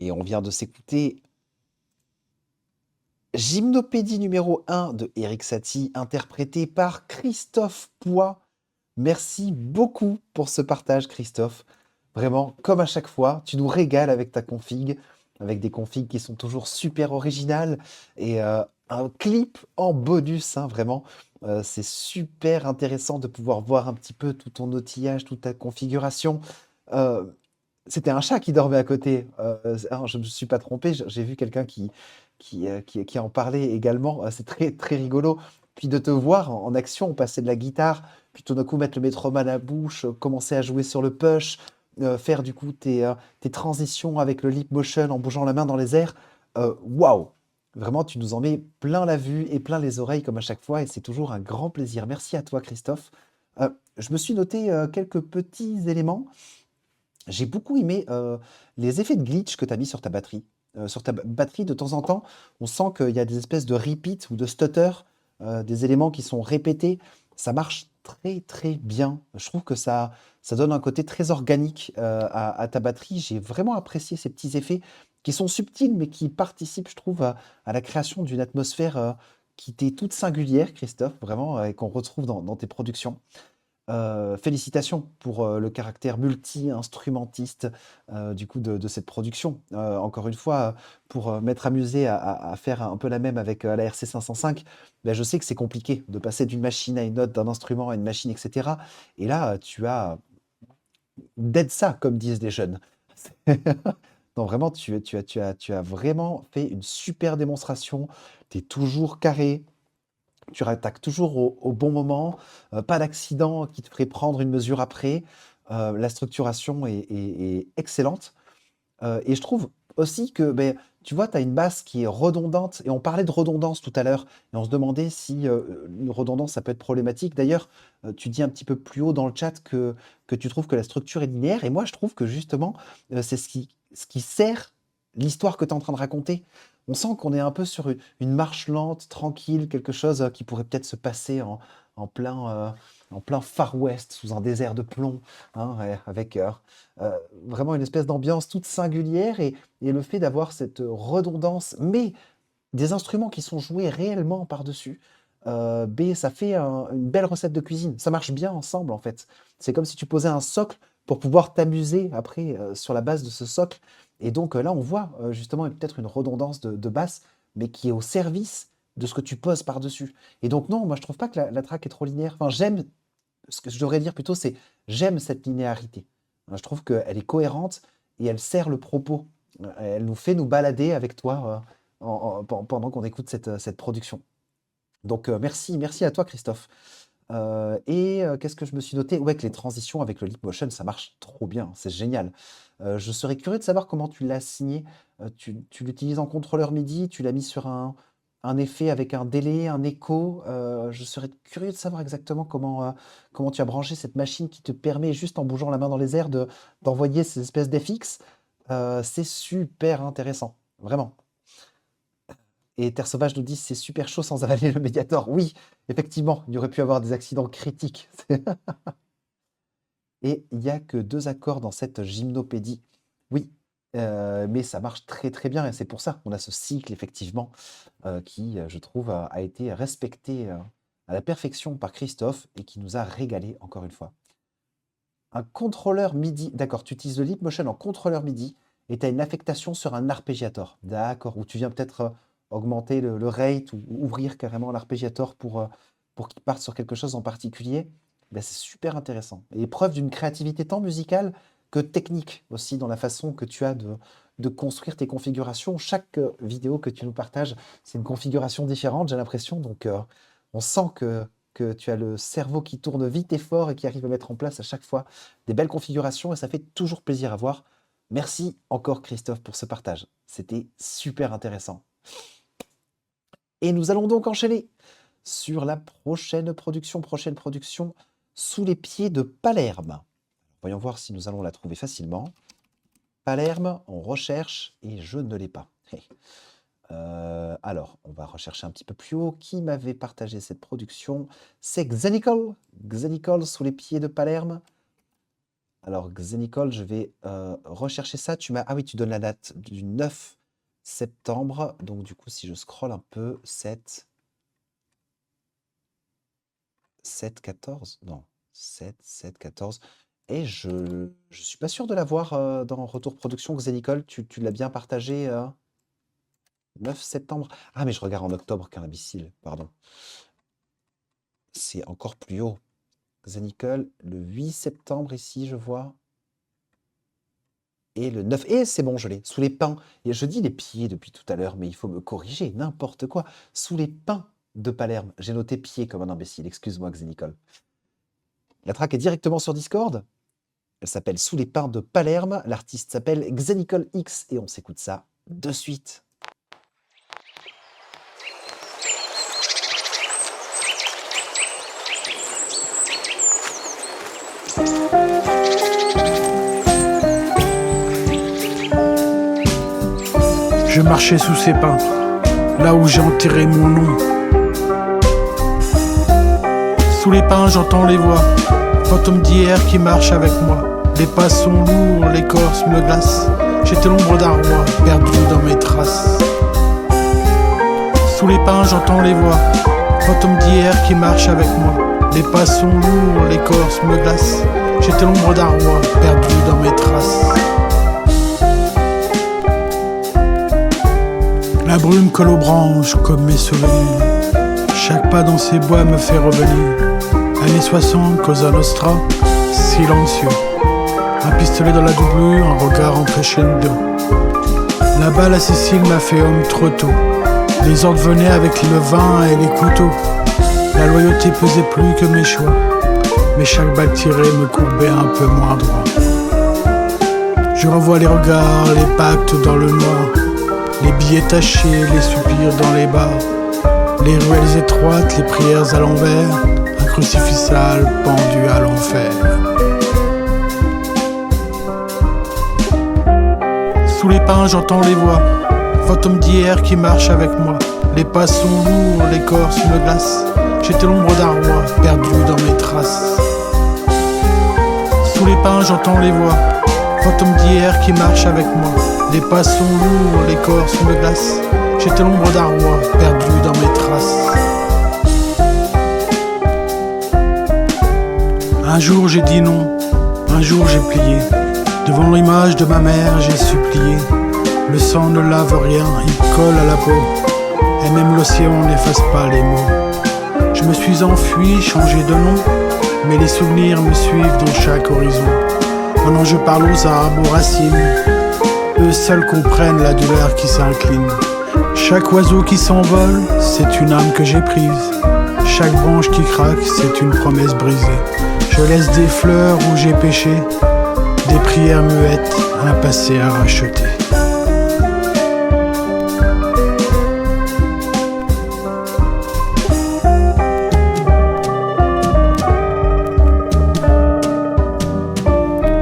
Et on vient de s'écouter Gymnopédie numéro 1 de Eric Satie, interprété par Christophe Poix. Merci beaucoup pour ce partage, Christophe. Vraiment, comme à chaque fois, tu nous régales avec ta config, avec des configs qui sont toujours super originales et un clip en bonus, hein, vraiment. C'est super intéressant de pouvoir voir un petit peu tout ton outillage, toute ta configuration. Euh, C'était un chat qui dormait à côté. Alors, je ne me suis pas trompé, j'ai vu quelqu'un qui en parlait également. C'est très, très rigolo. Puis de te voir en action, passer de la guitare, puis tout d'un coup mettre le métronome à la bouche, commencer à jouer sur le push, faire du coup tes transitions avec le lip motion en bougeant la main dans les airs. Waouh! Vraiment, tu nous en mets plein la vue et plein les oreilles comme à chaque fois, et c'est toujours un grand plaisir. Merci à toi, Christophe. Je me suis noté quelques petits éléments. J'ai beaucoup aimé les effets de glitch que tu as mis sur ta batterie. Sur ta batterie, de temps en temps, on sent qu'il y a des espèces de repeat ou de stutter, des éléments qui sont répétés. Ça marche très très bien. Je trouve que ça donne un côté très organique à ta batterie. J'ai vraiment apprécié ces petits effets qui sont subtils, mais qui participent, je trouve, à la création d'une atmosphère qui t'est toute singulière, Christophe, vraiment, et qu'on retrouve dans tes productions. Félicitations pour le caractère multi-instrumentiste du coup de cette production. Encore une fois, pour m'être amusé à faire un peu la même avec la RC 505, ben, je sais que c'est compliqué de passer d'une machine à une autre, d'un instrument à une machine, etc. Et là, tu as dead ça, comme disent les jeunes. Non, vraiment, tu as vraiment fait une super démonstration. Tu es toujours carré, tu rattaques toujours au bon moment, pas d'accident qui te ferait prendre une mesure après. La structuration est excellente. Et je trouve aussi que, beh, tu vois, tu as une basse qui est redondante et on parlait de redondance tout à l'heure et on se demandait si, une redondance, ça peut être problématique. D'ailleurs, tu dis un petit peu plus haut dans le chat que tu trouves que la structure est linéaire et moi, je trouve que justement, c'est ce qui sert l'histoire que tu es en train de raconter. On sent qu'on est un peu sur une marche lente, tranquille, quelque chose, qui pourrait peut-être se passer en plein, en plein Far West, sous un désert de plomb, hein, ouais, avec, euh, vraiment une espèce d'ambiance toute singulière et le fait d'avoir cette redondance, mais des instruments qui sont joués réellement par-dessus, ça fait une belle recette de cuisine. Ça marche bien ensemble en fait. C'est comme si tu posais un socle pour pouvoir t'amuser après sur la base de ce socle. Et donc là, on voit justement peut-être une redondance de basse, mais qui est au service de ce que tu poses par-dessus. Et donc non, moi je trouve pas que la track est trop linéaire. Enfin, j'aime, ce que je devrais dire plutôt, c'est j'aime cette linéarité. Je trouve qu'elle est cohérente et elle sert le propos. Elle nous fait nous balader avec toi pendant qu'on écoute cette production. Donc merci, merci à toi Christophe. Qu'est-ce que je me suis noté? Ouais, que les transitions avec le Leap Motion, ça marche trop bien, c'est génial. Je serais curieux de savoir comment tu l'as signé. Tu l'utilises en contrôleur MIDI, tu l'as mis sur un effet avec un délai, un écho. Je serais curieux de savoir exactement comment tu as branché cette machine qui te permet, juste en bougeant la main dans les airs, d'envoyer ces espèces d'FX. C'est super intéressant, vraiment. Et Terre Sauvage nous dit c'est super chaud sans avaler le Mediator. Oui, effectivement, il y aurait pu avoir des accidents critiques. Et il n'y a que 2 accords dans cette gymnopédie. Oui, mais ça marche très très bien et c'est pour ça qu'on a ce cycle effectivement qui, je trouve, a été respecté à la perfection par Christophe et qui nous a régalé encore une fois. Un contrôleur MIDI, d'accord, tu utilises le Leap Motion en contrôleur MIDI et tu as une affectation sur un arpégiator. D'accord, ou tu viens peut-être augmenter le rate ou ouvrir carrément l'arpégiator pour qu'il parte sur quelque chose en particulier. Ben, c'est super intéressant. Et preuve d'une créativité tant musicale que technique aussi dans la façon que tu as de construire tes configurations. Chaque vidéo que tu nous partages, c'est une configuration différente, j'ai l'impression. Donc, on sent que tu as le cerveau qui tourne vite et fort et qui arrive à mettre en place à chaque fois des belles configurations et ça fait toujours plaisir à voir. Merci encore Christophe pour ce partage. C'était super intéressant. Et nous allons donc enchaîner sur la prochaine production sous les pieds de Palerme. Voyons voir si nous allons la trouver facilement. Palerme, on recherche et je ne l'ai pas. Alors, on va rechercher un petit peu plus haut. Qui m'avait partagé cette production? C'est Xenical. Xenical sous les pieds de Palerme. Alors, Xenicol, je vais rechercher ça. Ah oui, tu donnes la date du 9 septembre. Donc, du coup, si je scrolle un peu, 7, non, 7, 14. Et je suis pas sûr de l'avoir dans Retour Production, Xenicol. Tu l'as bien partagé 9 septembre. Ah, mais je regarde en octobre qu'un imbécile, pardon. C'est encore plus haut. Xenicol, le 8 septembre ici, je vois. Et le 9. Et c'est bon, je l'ai. Sous les pins. Et je dis les pieds depuis tout à l'heure, mais il faut me corriger. N'importe quoi. Sous les pins de Palerme. J'ai noté pied comme un imbécile. Excuse-moi, Xenicol. La track est directement sur Discord. Elle s'appelle Sous les pins de Palerme. L'artiste s'appelle Xenicol X. Et on s'écoute ça de suite. Je marchais sous ces pins, là où j'ai enterré mon nom. Sous les pins, j'entends les voix, fantômes d'hier qui marchent avec moi. Les pas sont lourds, l'écorce me glace. J'étais l'ombre d'un roi, perdu dans mes traces. Sous les pins, j'entends les voix, fantômes d'hier qui marchent avec moi. Les pas sont lourds, l'écorce me glace. J'étais l'ombre d'un roi, perdu dans mes traces. La brume colle aux branches comme mes souvenirs. Chaque pas dans ces bois me fait revenir. Années 60, Cosa Nostra, silencieux. Un pistolet dans la doublure, un regard en crescendo. La balle à Sicile m'a fait homme trop tôt. Les ordres venaient avec le vin et les couteaux. La loyauté pesait plus que mes choix. Mais chaque balle tirée me courbait un peu moins droit. Je revois les regards, les pactes dans le noir. Les billets tachés, les soupirs dans les bars. Les ruelles étroites, les prières à l'envers. Un crucifix sale pendu à l'enfer. Sous les pins, j'entends les voix. Fantômes d'hier qui marchent avec moi. Les pas sont lourds, l'écorce me glace. J'étais l'ombre d'un roi, perdu dans mes traces. Sous les pins, j'entends les voix. Fantômes d'hier qui marchent avec moi. Les pas sont lourds, l'écorce me glace. J'étais l'ombre d'un roi, perdu dans mes traces. Un jour j'ai dit non, un jour j'ai plié. Devant l'image de ma mère, j'ai supplié. Le sang ne lave rien, il colle à la peau. Et même l'océan n'efface pas les mots. Je me suis enfui, changé de nom. Mais les souvenirs me suivent dans chaque horizon. Maintenant je parle aux arbres, aux racines. Eux seuls comprennent la douleur qui s'incline. Chaque oiseau qui s'envole, c'est une âme que j'ai prise. Chaque branche qui craque, c'est une promesse brisée. Je laisse des fleurs où j'ai péché, des prières muettes, un passé à racheter.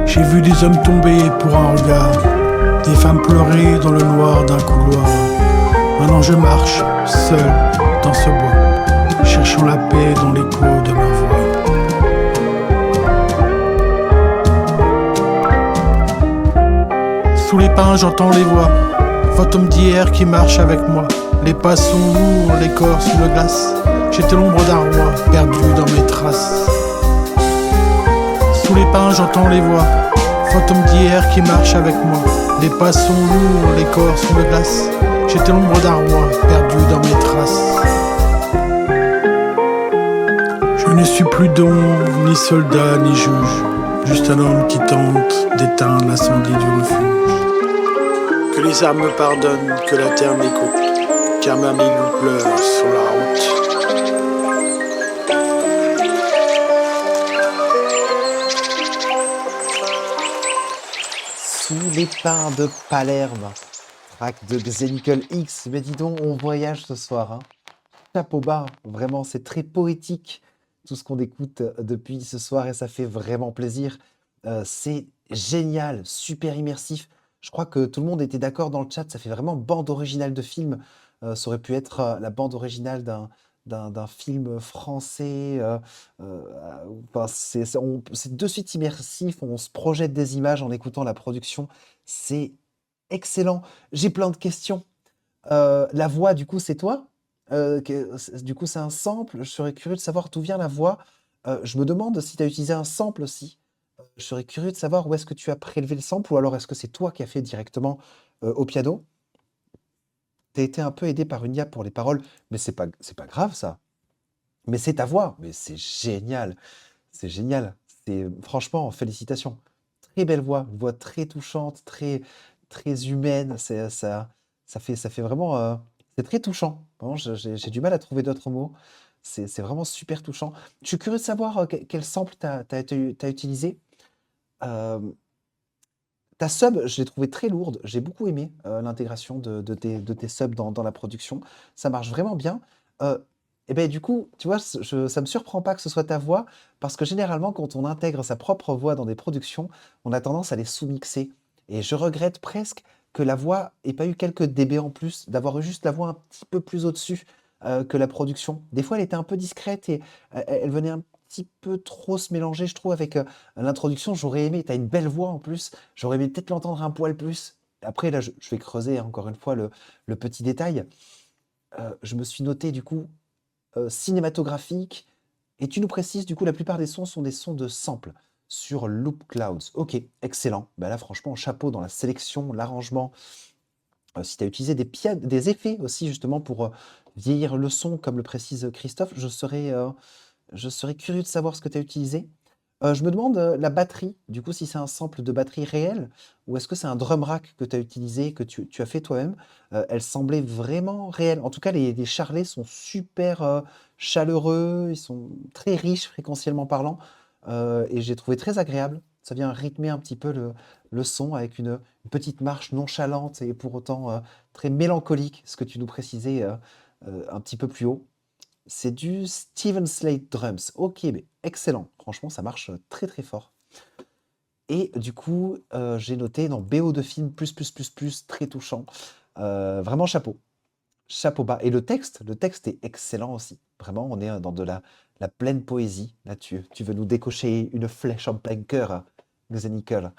J'ai vu des hommes tomber pour un regard, des femmes pleurer dans le noir d'un couloir. Maintenant je marche, seul, dans ce bois, cherchant la paix dans l'écho de ma voix. Sous les pins, j'entends les voix, fantômes d'hier qui marchent avec moi. Les pas sont lourds, l'écorce me glace. J'étais l'ombre d'un roi, perdu dans mes traces. Sous les pins, j'entends les voix, fantômes d'hier qui marchent avec moi. Les pas sont lourds, l'écorce me glace. J'étais l'ombre d'un roi, perdu dans mes traces. Je ne suis plus don, ni soldat, ni juge. Juste un homme qui tente d'éteindre l'incendie du refuge. Que les armes me pardonnent, que la terre m'écoute, car ma migou pleure sur la route. Sous les pins de Palerme. Track de Xenicol X. Mais dis donc, on voyage ce soir. Hein. Chapeau bas, vraiment, c'est très poétique tout ce qu'on écoute depuis ce soir et ça fait vraiment plaisir. C'est génial, super immersif. Je crois que tout le monde était d'accord dans le chat, ça fait vraiment bande originale de film. Ça aurait pu être la bande originale d'un film français. Enfin, c'est de suite immersif. On se projette des images en écoutant la production. C'est excellent. J'ai plein de questions. La voix, du coup, c'est toi? Du coup, c'est un sample. Je serais curieux de savoir d'où vient la voix. Je me demande si tu as utilisé un sample aussi. Je serais curieux de savoir où est-ce que tu as prélevé le sample ou alors est-ce que c'est toi qui as fait directement au piano? Tu as été un peu aidé par une IA pour les paroles, mais c'est pas grave ça. Mais c'est ta voix, mais c'est génial. C'est génial. Franchement, félicitations. Très belle voix, une voix très touchante, très humaine. Ça fait vraiment, c'est très touchant. Vraiment, j'ai du mal à trouver d'autres mots. C'est vraiment super touchant. Je suis curieux de savoir quel sample t'as utilisé. Euh, Ta sub, je l'ai trouvée très lourde. J'ai beaucoup aimé l'intégration de tes subs dans la production. Ça marche vraiment bien. Et ben du coup, tu vois, ça me surprend pas que ce soit ta voix, parce que généralement, quand on intègre sa propre voix dans des productions, on a tendance à les sous-mixer. Et je regrette presque que la voix ait pas eu quelques dB en plus, d'avoir eu juste la voix un petit peu plus au-dessus que la production. Des fois, elle était un peu discrète et elle venait un petit peu trop se mélanger, je trouve, avec l'introduction. J'aurais aimé, tu as une belle voix en plus. J'aurais aimé peut-être l'entendre un poil plus. Après, là, je vais creuser encore une fois le petit détail. Je me suis noté du coup cinématographique. Et tu nous précises, du coup, la plupart des sons sont des sons de sample sur Loop Clouds. Ok, excellent. Bah là, franchement, chapeau dans la sélection, l'arrangement. Si tu as utilisé des effets aussi, justement, pour vieillir le son, comme le précise Christophe, je serais curieux de savoir ce que tu as utilisé. Je me demande, la batterie, du coup, si c'est un sample de batterie réel ou est-ce que c'est un drum rack que tu as utilisé, que tu as fait toi-même? Elle semblait vraiment réelle. En tout cas, les charlets sont super, chaleureux, ils sont très riches fréquentiellement parlant, et j'ai trouvé très agréable. Ça vient rythmer un petit peu le son avec une petite marche nonchalante et pour autant, très mélancolique, ce que tu nous précisais, un petit peu plus haut. C'est du Steven Slate Drums. Ok, mais excellent. Franchement, ça marche très très fort. Et du coup, j'ai noté dans BO de film, très touchant. Vraiment chapeau. Chapeau bas. Et le texte est excellent aussi. Vraiment, on est dans de la pleine poésie. Là, tu veux nous décocher une flèche en plein cœur, hein, Xenicol.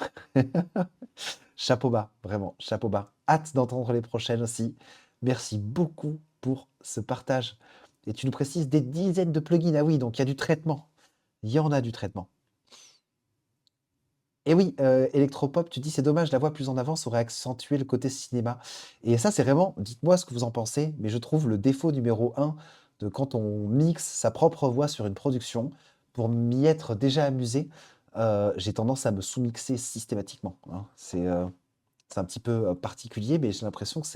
Chapeau bas, vraiment, chapeau bas. Hâte d'entendre les prochaines aussi. Merci beaucoup pour ce partage. Et tu nous précises des dizaines de plugins. Ah oui, donc il y a du traitement. Il y en a du traitement. Et oui, Electropop, tu dis c'est dommage, la voix plus en avant aurait accentué le côté cinéma. Et ça, c'est vraiment, dites-moi ce que vous en pensez, mais je trouve le défaut numéro un de quand on mixe sa propre voix sur une production, pour m'y être déjà amusé, j'ai tendance à me sous-mixer systématiquement, hein. C'est un petit peu particulier, mais j'ai l'impression que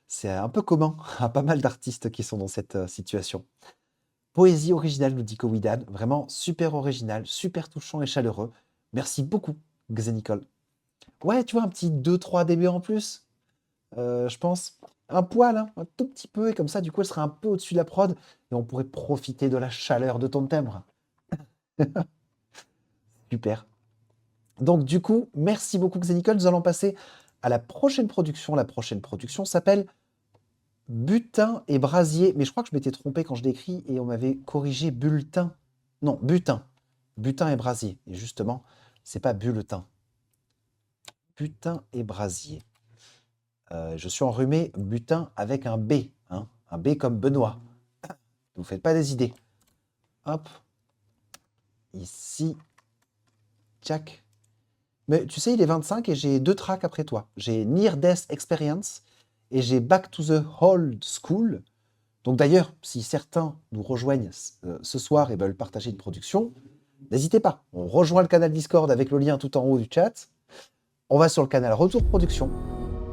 c'est un peu commun à pas mal d'artistes qui sont dans cette situation. Poésie originale, nous dit Kowidan. Vraiment super original, super touchant et chaleureux. Merci beaucoup, Xenicol. Ouais, tu vois, un petit 2-3 dB en plus, je pense. Un poil, hein, un tout petit peu, et comme ça, du coup, elle serait un peu au-dessus de la prod, et on pourrait profiter de la chaleur de ton timbre. Super. Donc, du coup, merci beaucoup, Xenicol. Nous allons passer à la prochaine production. La prochaine production s'appelle Butin et Brasier. Mais je crois que je m'étais trompé quand je l'ai écrit et on m'avait corrigé bulletin. Non, butin. Butin et Brasier. Et justement, c'est pas bulletin. Butin et Brasier. Je suis enrhumé, butin avec un B. Hein, un B comme Benoît. Ne vous faites pas des idées. Hop. Ici. Tchac. Mais tu sais, il est 25 et j'ai 2 tracks après toi. J'ai Near Death Experience et j'ai Back to the Old School. Donc d'ailleurs, si certains nous rejoignent ce soir et veulent partager une production, n'hésitez pas. On rejoint le canal Discord avec le lien tout en haut du chat. On va sur le canal Retour Production.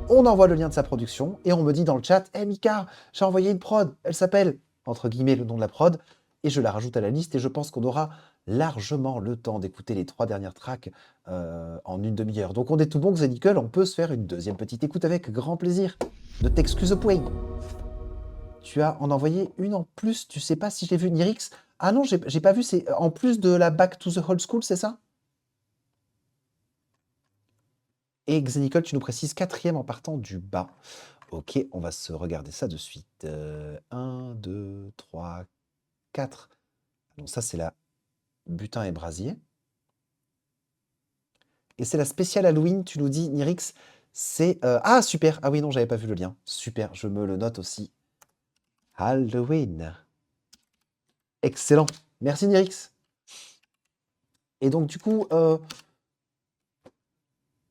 On envoie le lien de sa production et on me dit dans le chat « Hey Mika, j'ai envoyé une prod, elle s'appelle, entre guillemets, le nom de la prod » et je la rajoute à la liste et je pense qu'on aura largement le temps d'écouter les 3 dernières tracks en une demi-heure. Donc on est tout bon, Xenicol, on peut se faire une deuxième petite écoute avec grand plaisir. Ne t'excuse point. Tu as en envoyé une en plus, tu sais pas si je l'ai vu, Nirix. Ah non, j'ai pas vu, c'est en plus de la Back to the Old School, c'est ça? Et Xenicol, tu nous précises 4e en partant du bas. Ok, on va se regarder ça de suite. 1, 2, 3, 4. Donc ça, c'est la butin et brasier. Et c'est la spéciale Halloween, tu nous dis, Nirix. C'est... Ah, super. Ah oui, non, j'avais pas vu le lien. Super, je me le note aussi. Halloween. Excellent. Merci, Nirix. Et donc, du coup,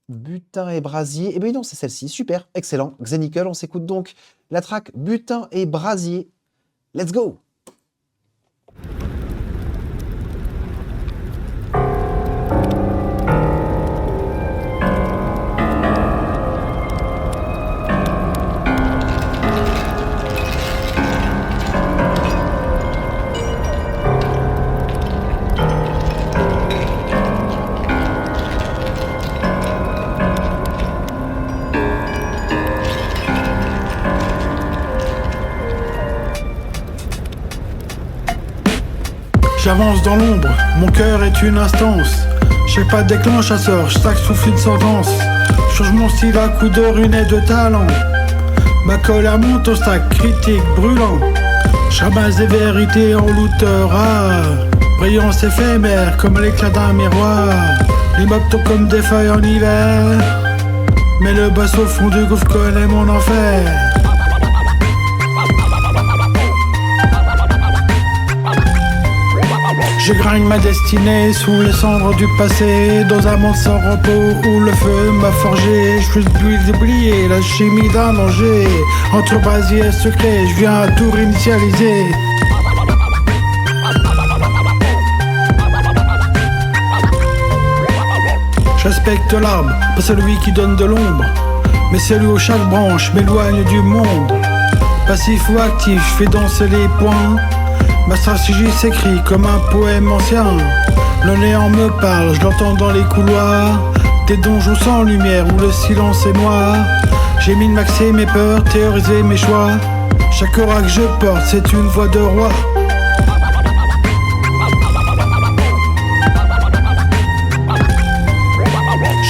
butin et brasier. Eh bien non, c'est celle-ci. Super, excellent. Xenical, on s'écoute donc la track butin et brasier. Let's go! J'avance dans l'ombre, mon cœur est une instance. J'ai pas de déclenchateur, chaque souffle une sentence. Change mon style à coups de runes de talent. Ma colère monte au stack, critique, brûlant. J'ramasse des vérités en looter rare. Brillance éphémère comme l'éclat d'un miroir. Les mobs tombent comme des feuilles en hiver. Mais le boss au fond du gouffre connaît mon enfer. Je grind ma destinée sous les cendres du passé. Dans un monde sans repos où le feu m'a forgé. Je suis d'oublier la chimie d'un danger. Entre brasier et secret, je viens tout réinitialiser. Je respecte l'arbre, pas celui qui donne de l'ombre, mais celui où chaque branche m'éloigne du monde. Passif ou actif, je fais danser les points. Ma stratégie s'écrit comme un poème ancien. Le néant me parle, je l'entends dans les couloirs. Des donjons sans lumière où le silence est noir. J'ai min-maxé mes peurs, théorisé mes choix. Chaque aura que je porte, c'est une voix de roi.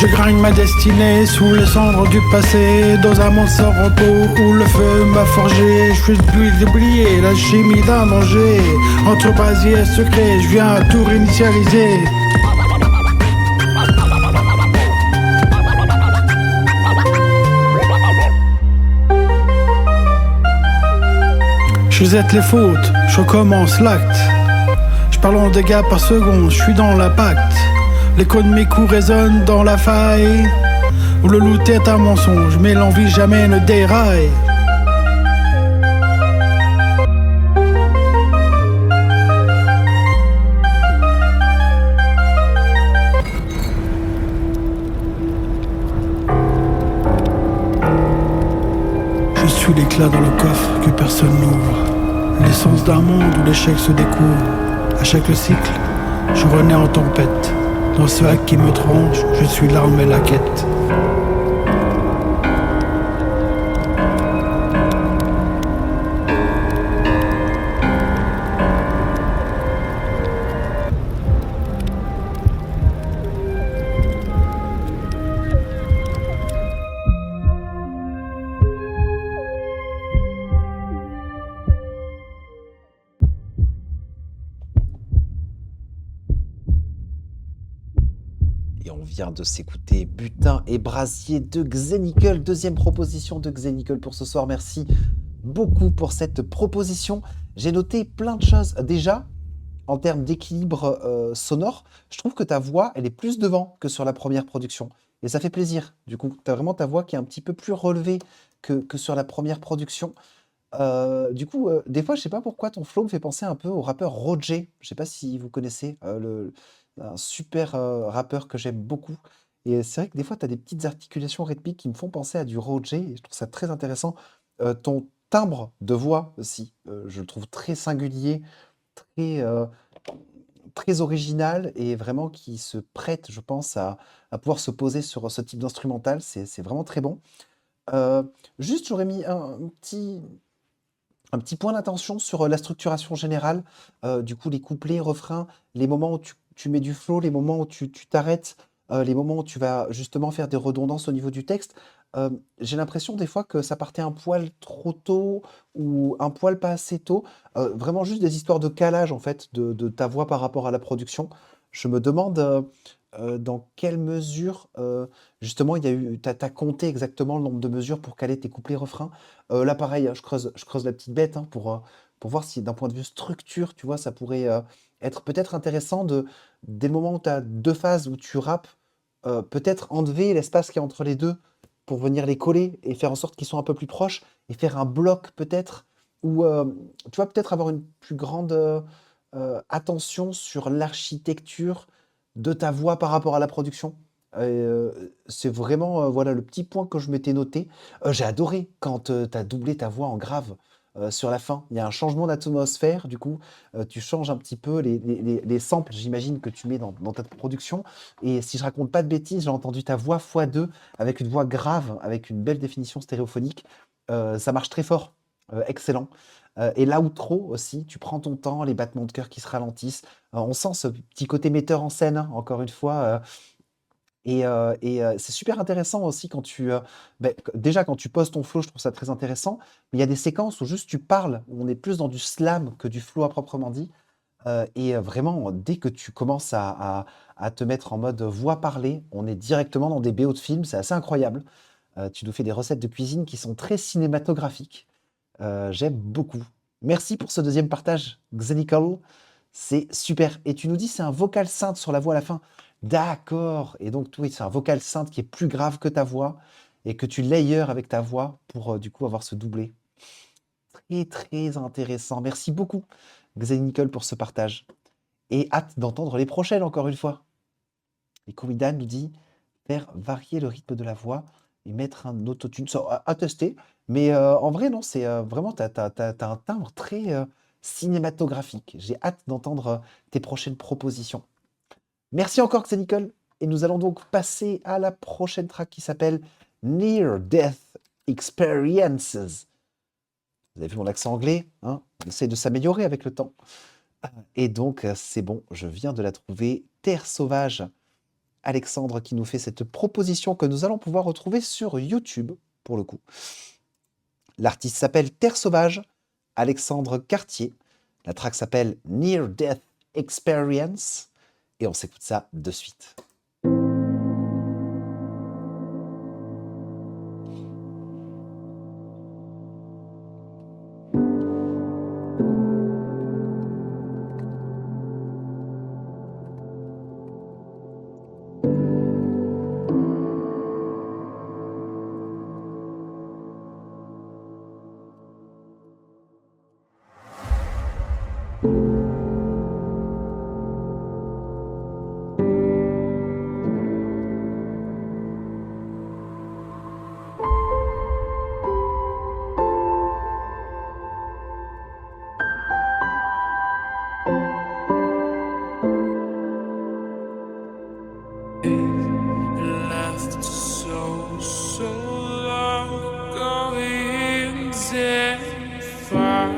Je grind ma destinée sous les cendres du passé. Dans un monde sans repos où le feu m'a forgé. Je suis d'oublier la chimie d'un danger. Entre brasier et secret, je viens tout réinitialiser. Je jette les fautes, je recommence l'acte. Je parle en dégâts par seconde, je suis dans l'impact. L'écho de mes coups résonne dans la faille. Où le loot est un mensonge, mais l'envie jamais ne déraille. Je suis l'éclat dans le coffre que personne n'ouvre. L'essence d'un monde où l'échec se découvre. À chaque cycle, je renais en tempête. Dans ce hack qui me tranche, je suis l'arme et la quête. De s'écouter butin et brasier de Xenical, deuxième proposition de Xenical pour ce soir. Merci beaucoup pour cette proposition. J'ai noté plein de choses. Déjà, en termes d'équilibre sonore, je trouve que ta voix, elle est plus devant que sur la première production. Et ça fait plaisir. Du coup, tu as vraiment ta voix qui est un petit peu plus relevée que sur la première production. Du coup, des fois, je sais pas pourquoi ton flow me fait penser un peu au rappeur Roger. Je sais pas si vous connaissez un super rappeur que j'aime beaucoup. Et c'est vrai que des fois, tu as des petites articulations rythmiques qui me font penser à du Roger. Et je trouve ça très intéressant. Ton timbre de voix aussi, je le trouve très singulier, très, très original et vraiment qui se prête, je pense, à pouvoir se poser sur ce type d'instrumental. C'est vraiment très bon. Juste, j'aurais mis un petit point d'attention sur la structuration générale. Du coup, les couplets, refrains, les moments où tu mets du flow, les moments où tu t'arrêtes. les moments où tu vas justement faire des redondances au niveau du texte, j'ai l'impression des fois que ça partait un poil trop tôt ou un poil pas assez tôt. Vraiment juste des histoires de calage en fait de ta voix par rapport à la production. Je me demande, dans quelle mesure, justement il y a eu tu as compté exactement le nombre de mesures pour caler tes couplets-refrains? Là pareil, hein, je creuse la petite bête, hein, pour voir si d'un point de vue structure, tu vois, ça pourrait, être peut-être intéressant de dès le moment où tu as 2 phases où tu rappes, peut-être enlever l'espace qu'il y a entre les 2 pour venir les coller et faire en sorte qu'ils soient un peu plus proches et faire un bloc peut-être ou, tu vois, peut-être avoir une plus grande, attention sur l'architecture de ta voix par rapport à la production. C'est vraiment, voilà le petit point que je m'étais noté. J'ai adoré quand, tu as doublé ta voix en grave, sur la fin. Il y a un changement d'atmosphère, du coup, tu changes un petit peu les samples, j'imagine, que tu mets dans ta production et si je raconte pas de bêtises, j'ai entendu ta voix x2 avec une voix grave, avec une belle définition stéréophonique. Ça marche très fort, excellent. Et l'outro aussi, tu prends ton temps, les battements de cœur qui se ralentissent. On sent ce petit côté metteur en scène, hein, encore une fois, c'est super intéressant aussi quand déjà quand tu poses ton flow, je trouve ça très intéressant. Mais il y a des séquences où juste tu parles, où on est plus dans du slam que du flow à proprement dit. Vraiment, dès que tu commences à te mettre en mode voix parlée, on est directement dans des BO de films, c'est assez incroyable. Tu nous fais des recettes de cuisine qui sont très cinématographiques. J'aime beaucoup. Merci pour ce deuxième partage, Xenical. C'est super. Et tu nous dis c'est un vocal synth sur la voix à la fin. D'accord. Et donc, oui, c'est un vocal synth qui est plus grave que ta voix et que tu layers avec ta voix pour du coup avoir ce doublé. Très, très intéressant. Merci beaucoup, Xenical, pour ce partage. Et hâte d'entendre les prochaines encore une fois. Et Komidan nous dit faire varier le rythme de la voix et mettre un autotune. Ça, à tester. Mais en vrai, non, c'est vraiment, t'as un timbre très cinématographique. J'ai hâte d'entendre tes prochaines propositions. Merci encore, Xenical. Et nous allons donc passer à la prochaine track qui s'appelle Near Death Experiences. Vous avez vu mon accent anglais, hein? On essaie de s'améliorer avec le temps. Et donc, c'est bon, je viens de la trouver. Terre sauvage. Alexandre qui nous fait cette proposition que nous allons pouvoir retrouver sur YouTube, pour le coup. L'artiste s'appelle Terre sauvage, Alexandre Cartier. La track s'appelle Near Death Experience. Et on s'écoute ça de suite. Left so long ago, fire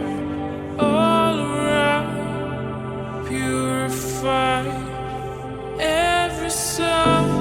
all around, purify every soul.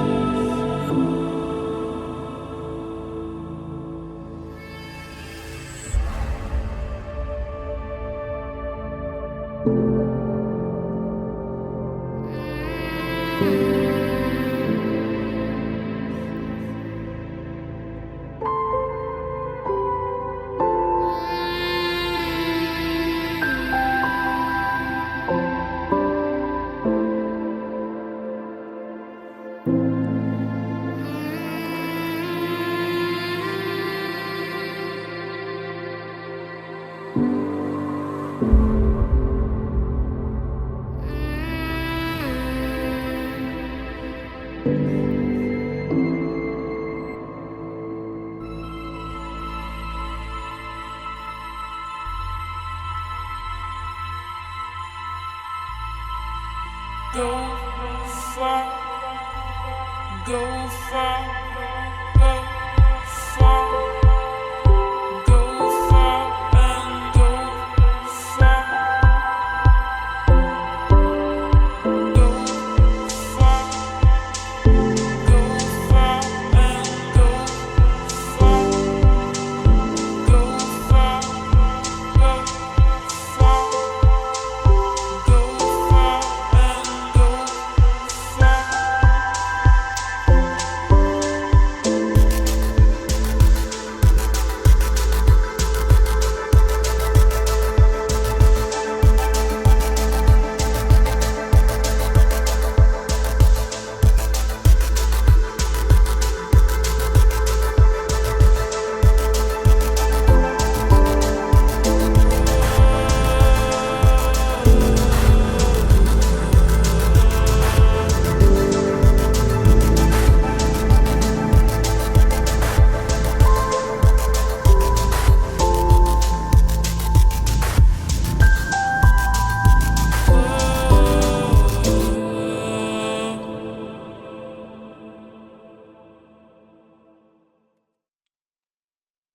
Go far, go far, go far, go far and go far, go far.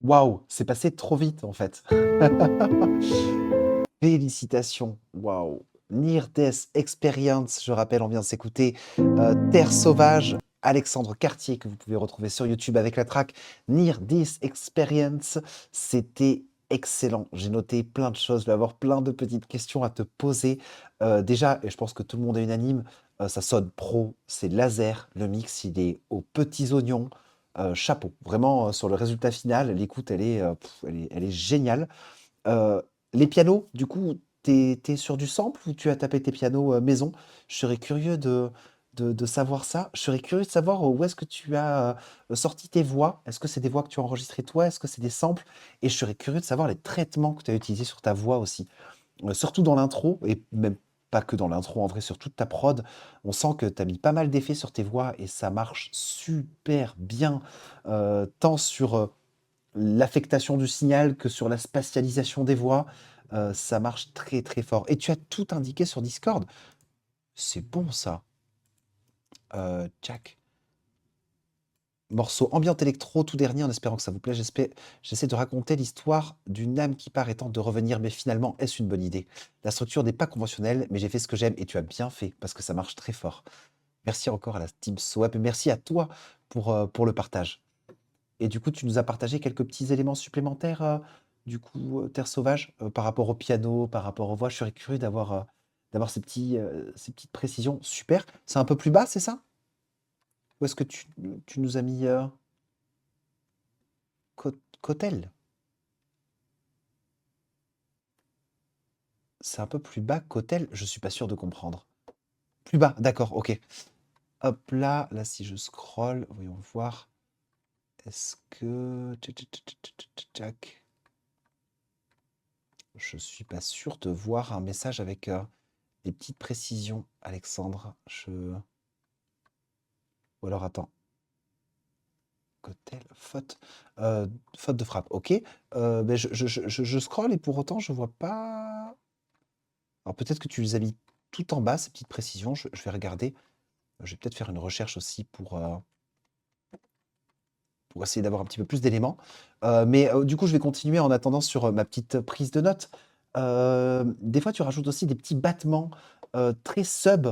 Waouh, c'est passé trop vite en fait. Félicitations, waouh. Near Death Experience, je rappelle, on vient de s'écouter Terre Sauvage, Alexandre Cartier, que vous pouvez retrouver sur YouTube avec la track Near Death Experience. C'était excellent. J'ai noté plein de choses, je vais avoir plein de petites questions à te poser. Déjà, et je pense que tout le monde est unanime, ça sonne pro, c'est laser, le mix, il est aux petits oignons. Chapeau, vraiment sur le résultat final, l'écoute elle est géniale. Heu, les pianos, du coup, t'es sur du sample ou tu as tapé tes pianos, maison? Je serais curieux de savoir ça. Je serais curieux de savoir où est-ce que tu as, sorti tes voix. Est-ce que c'est des voix que tu as enregistrées toi? Est-ce que c'est des samples? Et je serais curieux de savoir les traitements que tu as utilisés sur ta voix aussi. Surtout dans l'intro et même pas que dans l'intro, en vrai, sur toute ta prod, on sent que tu as mis pas mal d'effets sur tes voix et ça marche super bien, tant sur, l'affectation du signal que sur la spatialisation des voix, ça marche très, très fort et tu as tout indiqué sur Discord. C'est bon ça. Jack. Morceau ambiante électro, tout dernier, en espérant que ça vous plaît. J'essaie de raconter l'histoire d'une âme qui part et tente de revenir, mais finalement, est-ce une bonne idée? La structure n'est pas conventionnelle, mais j'ai fait ce que j'aime et tu as bien fait parce que ça marche très fort. Merci encore à la team Swap et merci à toi pour le partage. Et du coup, tu nous as partagé quelques petits éléments supplémentaires, du coup, Terre Sauvage, par rapport au piano, par rapport aux voix. Je serais curieux d'avoir ces petites précisions. Super. C'est un peu plus bas, c'est ça? Ou est-ce que tu nous as mis, Cotel? C'est un peu plus bas qu'Autel? Je suis pas sûr de comprendre. Plus bas, d'accord, OK. Hop là, si je scrolle, voyons voir. Est-ce que tchac. Je suis pas sûr de voir un message avec, des petites précisions, Alexandre. Ou alors attends, Cotel, faute. Faute de frappe, OK. Beh, je scrolle et pour autant je vois pas. Alors peut-être que tu les as mis tout en bas, ces petites précisions, je vais regarder. Je vais peut-être faire une recherche aussi pour essayer d'avoir un petit peu plus d'éléments. Mais du coup, je vais continuer en attendant sur, ma petite prise de notes. Des fois, tu rajoutes aussi des petits battements, très sub,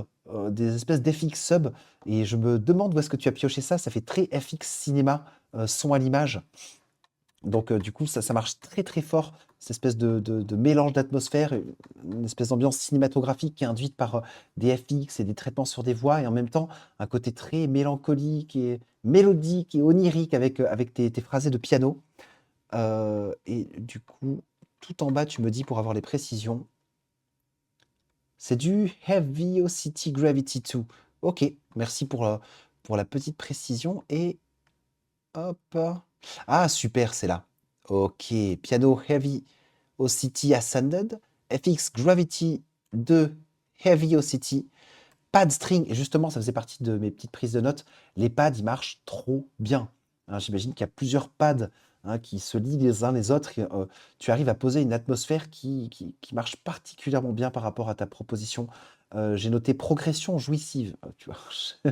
des espèces d'FX sub et je me demande où est-ce que tu as pioché ça. Ça fait très FX cinéma, son à l'image. Donc du coup, ça marche très, très fort, cette espèce de mélange d'atmosphère, une espèce d'ambiance cinématographique qui est induite par, des FX et des traitements sur des voix et en même temps, un côté très mélancolique et mélodique et onirique avec tes phrasés de piano. Et du coup, tout en bas, tu me dis pour avoir les précisions, c'est du Heavy City Gravity 2. OK, merci pour la petite précision et hop. Ah super, c'est là. OK, piano Heavy City Ascended, FX Gravity 2 Heavy City, pad string et justement, ça faisait partie de mes petites prises de notes. Les pads, ils marchent trop bien. Hein, j'imagine qu'il y a plusieurs pads, hein, qui se lient les uns les autres et tu arrives à poser une atmosphère qui marche particulièrement bien par rapport à ta proposition. J'ai noté progression jouissive, tu vois?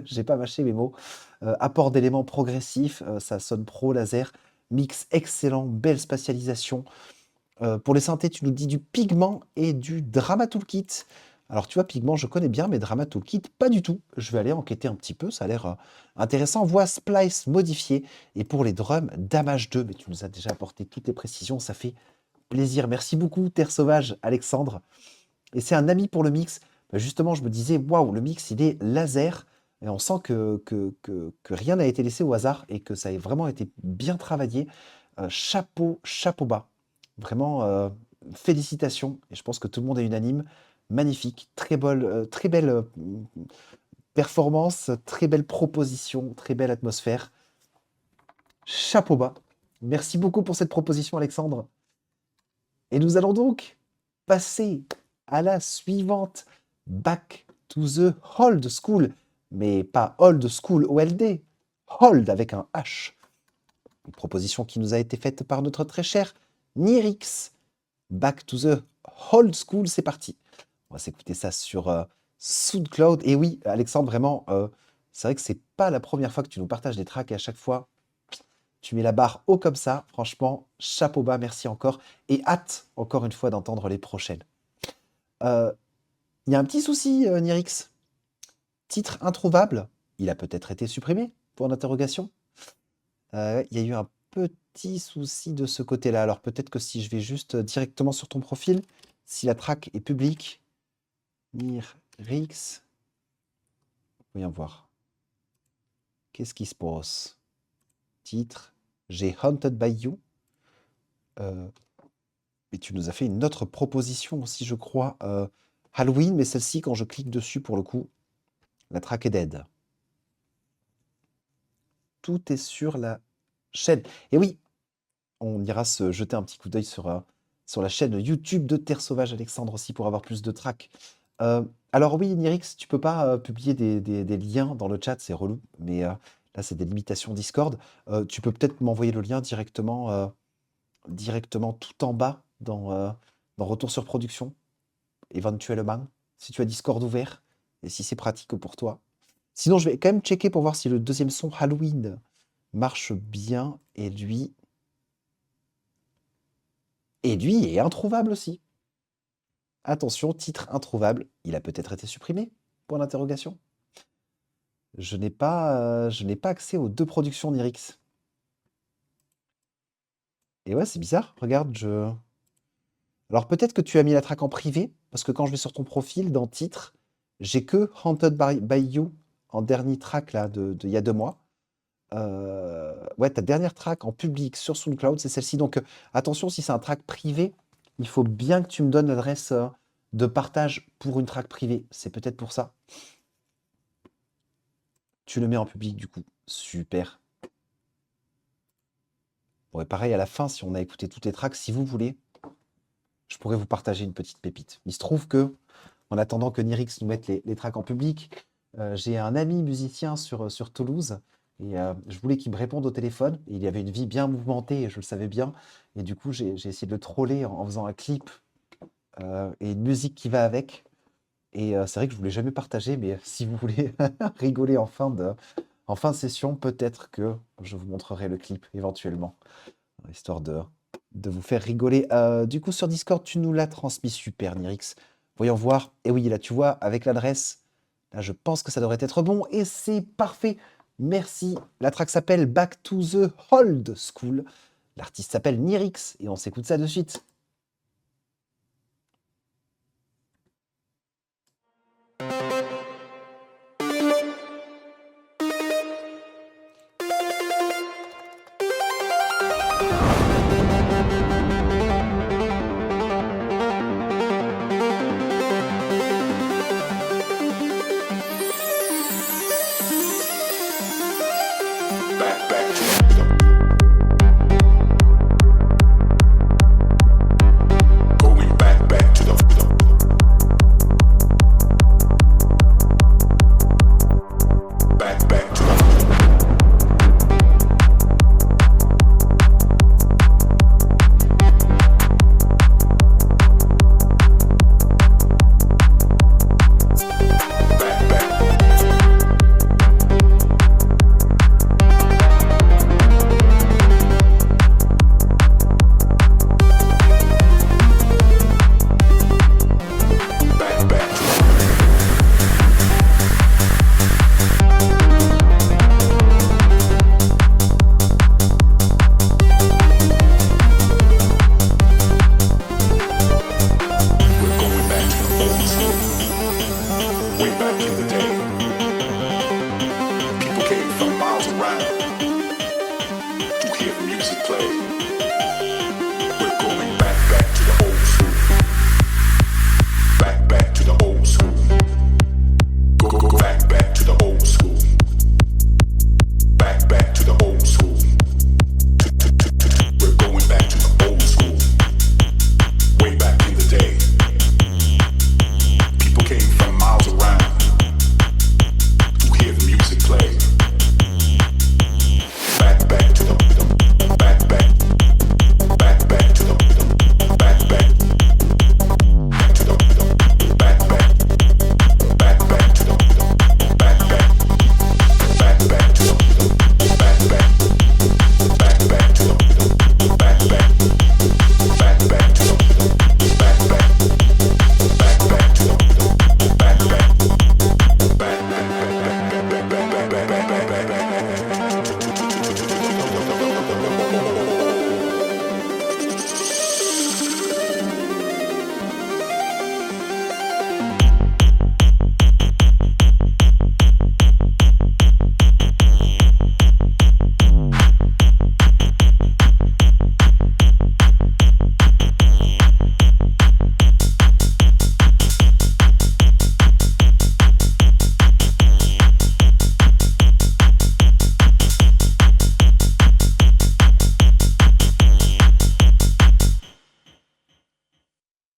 J'ai pas mâché mes mots. Apport d'éléments progressifs, ça sonne pro laser. Mix excellent, belle spatialisation. Pour les synthés, tu nous dis du Pigment et du Drama Toolkit. Alors tu vois, Pigment, je connais bien, mais Drama Toolkit, pas du tout. Je vais aller enquêter un petit peu, ça a l'air intéressant. Voix Splice modifiée. Et pour les drums, Damage 2, mais tu nous as déjà apporté toutes les précisions, ça fait plaisir. Merci beaucoup, Terre Sauvage, Alexandre. Et c'est un ami pour le mix. Bah, justement, je me disais, waouh, le mix, il est laser. Et on sent que rien n'a été laissé au hasard et que ça a vraiment été bien travaillé. Chapeau, chapeau bas. Vraiment, félicitations. Et je pense que tout le monde est unanime. Magnifique, très belle performance, très belle proposition, très belle atmosphère. Chapeau bas. Merci beaucoup pour cette proposition, Alexandre. Et nous allons donc passer à la suivante. Back to the old school. Mais pas old school OLD. Hold avec un H. Une proposition qui nous a été faite par notre très cher Nirix. Back to the old school, c'est parti. On va s'écouter ça sur SoundCloud. Et oui, Alexandre, vraiment, c'est vrai que c'est pas la première fois que tu nous partages des tracks et à chaque fois, Tu mets la barre haut comme ça. Franchement, chapeau bas, merci encore. Et hâte, encore une fois, d'entendre les prochaines. Il y a un petit souci, Nirix. Titre introuvable. Il a peut-être été supprimé, pour l'interrogation. Il y a eu un petit souci de ce côté-là. Alors peut-être que si je vais juste directement sur ton profil, si la track est publique, Nirix, voyons voir. Qu'est-ce qui se passe? Titre, j'ai Haunted by You. Et tu nous as fait une autre proposition aussi, je crois. Halloween, mais celle-ci, quand je clique dessus, pour le coup, la track est dead. Tout est sur la chaîne. Et oui, on ira se jeter un petit coup d'œil sur la chaîne YouTube de Terre Sauvage Alexandre aussi pour avoir plus de tracks. Alors oui, Nirix, tu peux pas publier des liens dans le chat, c'est relou, mais là c'est des limitations Discord. Tu peux peut-être m'envoyer le lien directement tout en bas dans Retour sur production, éventuellement, si tu as Discord ouvert et si c'est pratique pour toi. Sinon, je vais quand même checker pour voir si le deuxième son Halloween marche bien. Et lui est introuvable aussi. Attention, titre introuvable. Il a peut-être été supprimé, point d'interrogation. Je n'ai pas accès aux deux productions Nirix. Et ouais, c'est bizarre. Regarde, alors peut-être que tu as mis la track en privé, parce que quand je vais sur ton profil, dans titre, j'ai que Haunted by You en dernier track là il y a 2 mois. Ouais, ta dernière track en public sur SoundCloud, c'est celle-ci. Donc attention, si c'est un track privé, il faut bien que tu me donnes l'adresse de partage pour une track privée. C'est peut-être pour ça. Tu le mets en public du coup. Super. Bon, et pareil, à la fin, si on a écouté toutes les tracks, si vous voulez, je pourrais vous partager une petite pépite. Il se trouve que, en attendant que Nirix nous mette les tracks en public, j'ai un ami musicien sur Toulouse et je voulais qu'il me réponde au téléphone. Et il avait une vie bien mouvementée et je le savais bien. Et du coup, j'ai essayé de le troller en faisant un clip et une musique qui va avec. Et c'est vrai que je ne voulais jamais partager, mais si vous voulez rigoler en fin de session, peut-être que je vous montrerai le clip éventuellement, histoire de vous faire rigoler. Du coup, sur Discord, tu nous l'as transmis. Super, Nirix. Voyons voir. Et oui, là, tu vois, avec l'adresse, là, je pense que ça devrait être bon. Et c'est parfait. Merci. La track s'appelle Back to the Old School. L'artiste s'appelle Nirix. Et on s'écoute ça de suite.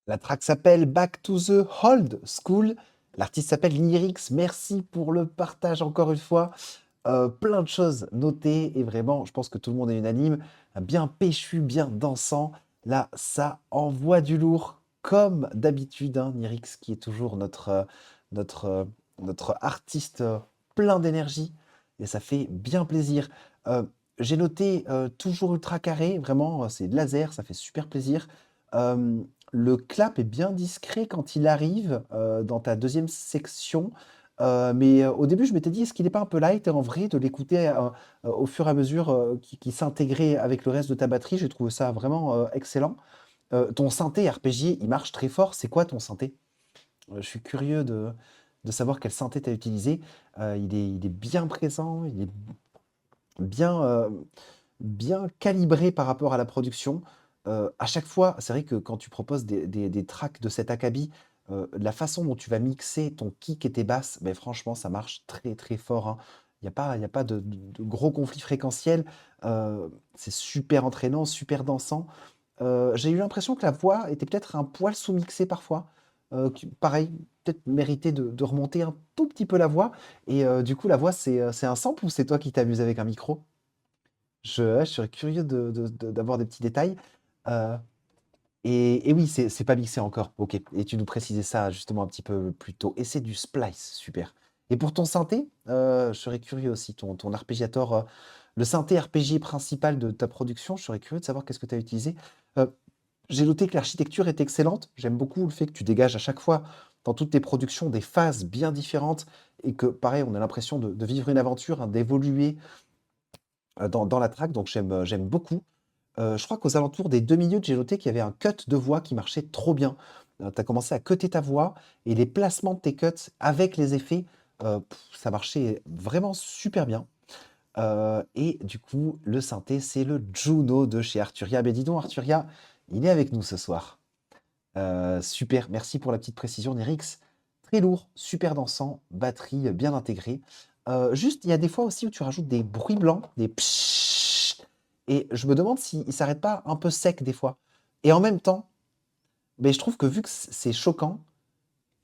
La track s'appelle Back to the Old School. L'artiste s'appelle Lyrix. Merci pour le partage encore une fois. Plein de choses notées et vraiment, je pense que tout le monde est unanime. Bien péchu, bien dansant. Là, ça envoie du lourd, comme d'habitude. Hein, Lyrix qui est toujours notre artiste plein d'énergie et ça fait bien plaisir. J'ai noté toujours ultra carré, vraiment, c'est de laser, ça fait super plaisir. Le clap est bien discret quand il arrive dans ta deuxième section. Mais au début, je m'étais dit, est-ce qu'il n'est pas un peu light? Et en vrai, de l'écouter au fur et à mesure qui s'intégrait avec le reste de ta batterie, j'ai trouvé ça vraiment excellent. Ton synthé arpégié, il marche très fort. C'est quoi ton synthé? Je suis curieux de savoir quel synthé tu as utilisé. Il est bien présent, il est bien calibré par rapport à la production. À chaque fois, c'est vrai que quand tu proposes des tracks de cet acabit, la façon dont tu vas mixer ton kick et tes basses, ben franchement, ça marche très très fort. Hein. Il y a pas de gros conflits fréquentiels. C'est super entraînant, super dansant. J'ai eu l'impression que la voix était peut-être un poil sous-mixée parfois. Pareil, peut-être mériter de remonter un tout petit peu la voix. Et du coup, la voix, c'est un sample ou c'est toi qui t'amuses avec un micro? Je serais curieux d'avoir des petits détails. Euh, et oui, c'est pas mixé encore. Ok. Et tu nous précisais ça justement un petit peu plus tôt. Et c'est du splice, super. Et pour ton synthé, je serais curieux aussi, ton arpégiator, le synthé arpégié principal de ta production, je serais curieux de savoir qu'est-ce que tu as utilisé. Euh, j'ai noté que l'architecture est excellente. J'aime beaucoup le fait que tu dégages à chaque fois dans toutes tes productions des phases bien différentes et que, pareil, on a l'impression de vivre une aventure, hein, d'évoluer dans la track. Donc j'aime beaucoup. Je crois qu'aux alentours des 2 minutes, j'ai noté qu'il y avait un cut de voix qui marchait trop bien. Tu as commencé à cutter ta voix et les placements de tes cuts avec les effets, ça marchait vraiment super bien. Et du coup, le synthé, c'est le Juno de chez Arturia. Ben dis donc, Arturia, il est avec nous ce soir. Super, merci pour la petite précision, Nérix. Très lourd, super dansant, batterie bien intégrée. Juste, il y a des fois aussi où tu rajoutes des bruits blancs, des pshhh, et je me demande s'il ne s'arrête pas un peu sec des fois. Et en même temps, ben, je trouve que vu que c'est choquant,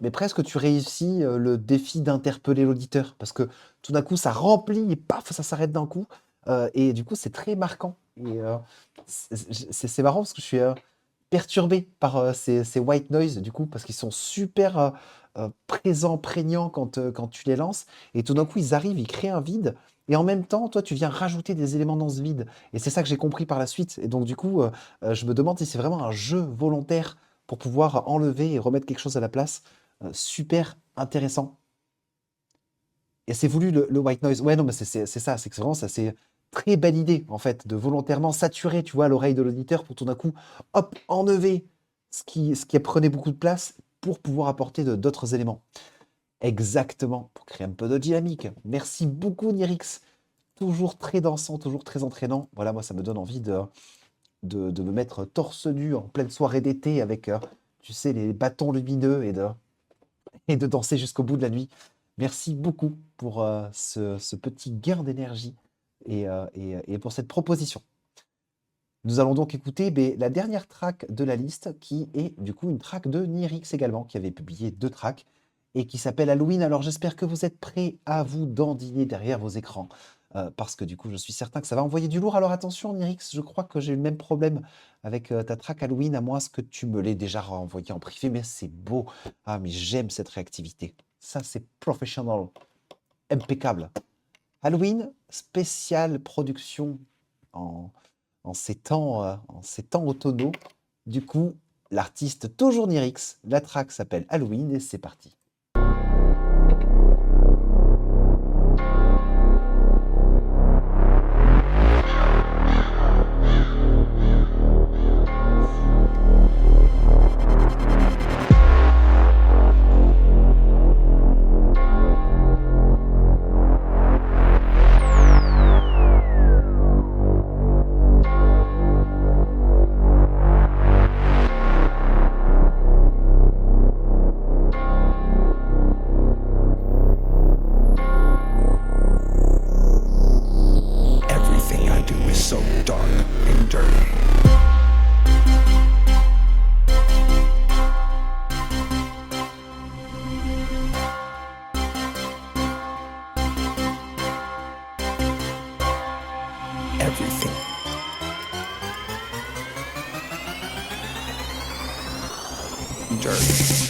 mais presque tu réussis le défi d'interpeller l'auditeur. Parce que tout d'un coup, ça remplit et paf, ça s'arrête d'un coup. Et du coup, c'est très marquant. Et c'est marrant parce que je suis perturbé par ces white noise, du coup, parce qu'ils sont super présents, prégnants quand tu les lances. Et tout d'un coup, ils arrivent, ils créent un vide. Et en même temps, toi, tu viens rajouter des éléments dans ce vide. Et c'est ça que j'ai compris par la suite. Et donc, du coup, je me demande si c'est vraiment un jeu volontaire pour pouvoir enlever et remettre quelque chose à la place. Super intéressant. Et c'est voulu le white noise. Ouais, non, mais c'est ça, c'est que vraiment ça, c'est très belle idée, en fait, de volontairement saturer, tu vois, l'oreille de l'auditeur pour tout d'un coup, hop, enlever ce qui prenait beaucoup de place pour pouvoir apporter d'autres éléments. Exactement, pour créer un peu de dynamique. Merci beaucoup, Nyrix. Toujours très dansant, toujours très entraînant. Voilà, moi, ça me donne envie de me mettre torse nu en pleine soirée d'été avec, tu sais, les bâtons lumineux et de danser jusqu'au bout de la nuit. Merci beaucoup pour ce petit gain d'énergie et pour cette proposition. Nous allons donc écouter la dernière track de la liste, qui est du coup une track de Nyrix également, qui avait publié 2 tracks et qui s'appelle Halloween. Alors j'espère que vous êtes prêts à vous dandiner derrière vos écrans, parce que du coup je suis certain que ça va envoyer du lourd. Alors attention Nyrix, je crois que j'ai eu le même problème avec ta track Halloween, à moins que tu me l'aies déjà renvoyé en privé, mais c'est beau. Ah mais j'aime cette réactivité. Ça c'est professionnel, impeccable. Halloween, spéciale production en ces temps automnaux. Du coup, l'artiste toujours Nyrix, la track s'appelle Halloween et c'est parti. everything. Dirty.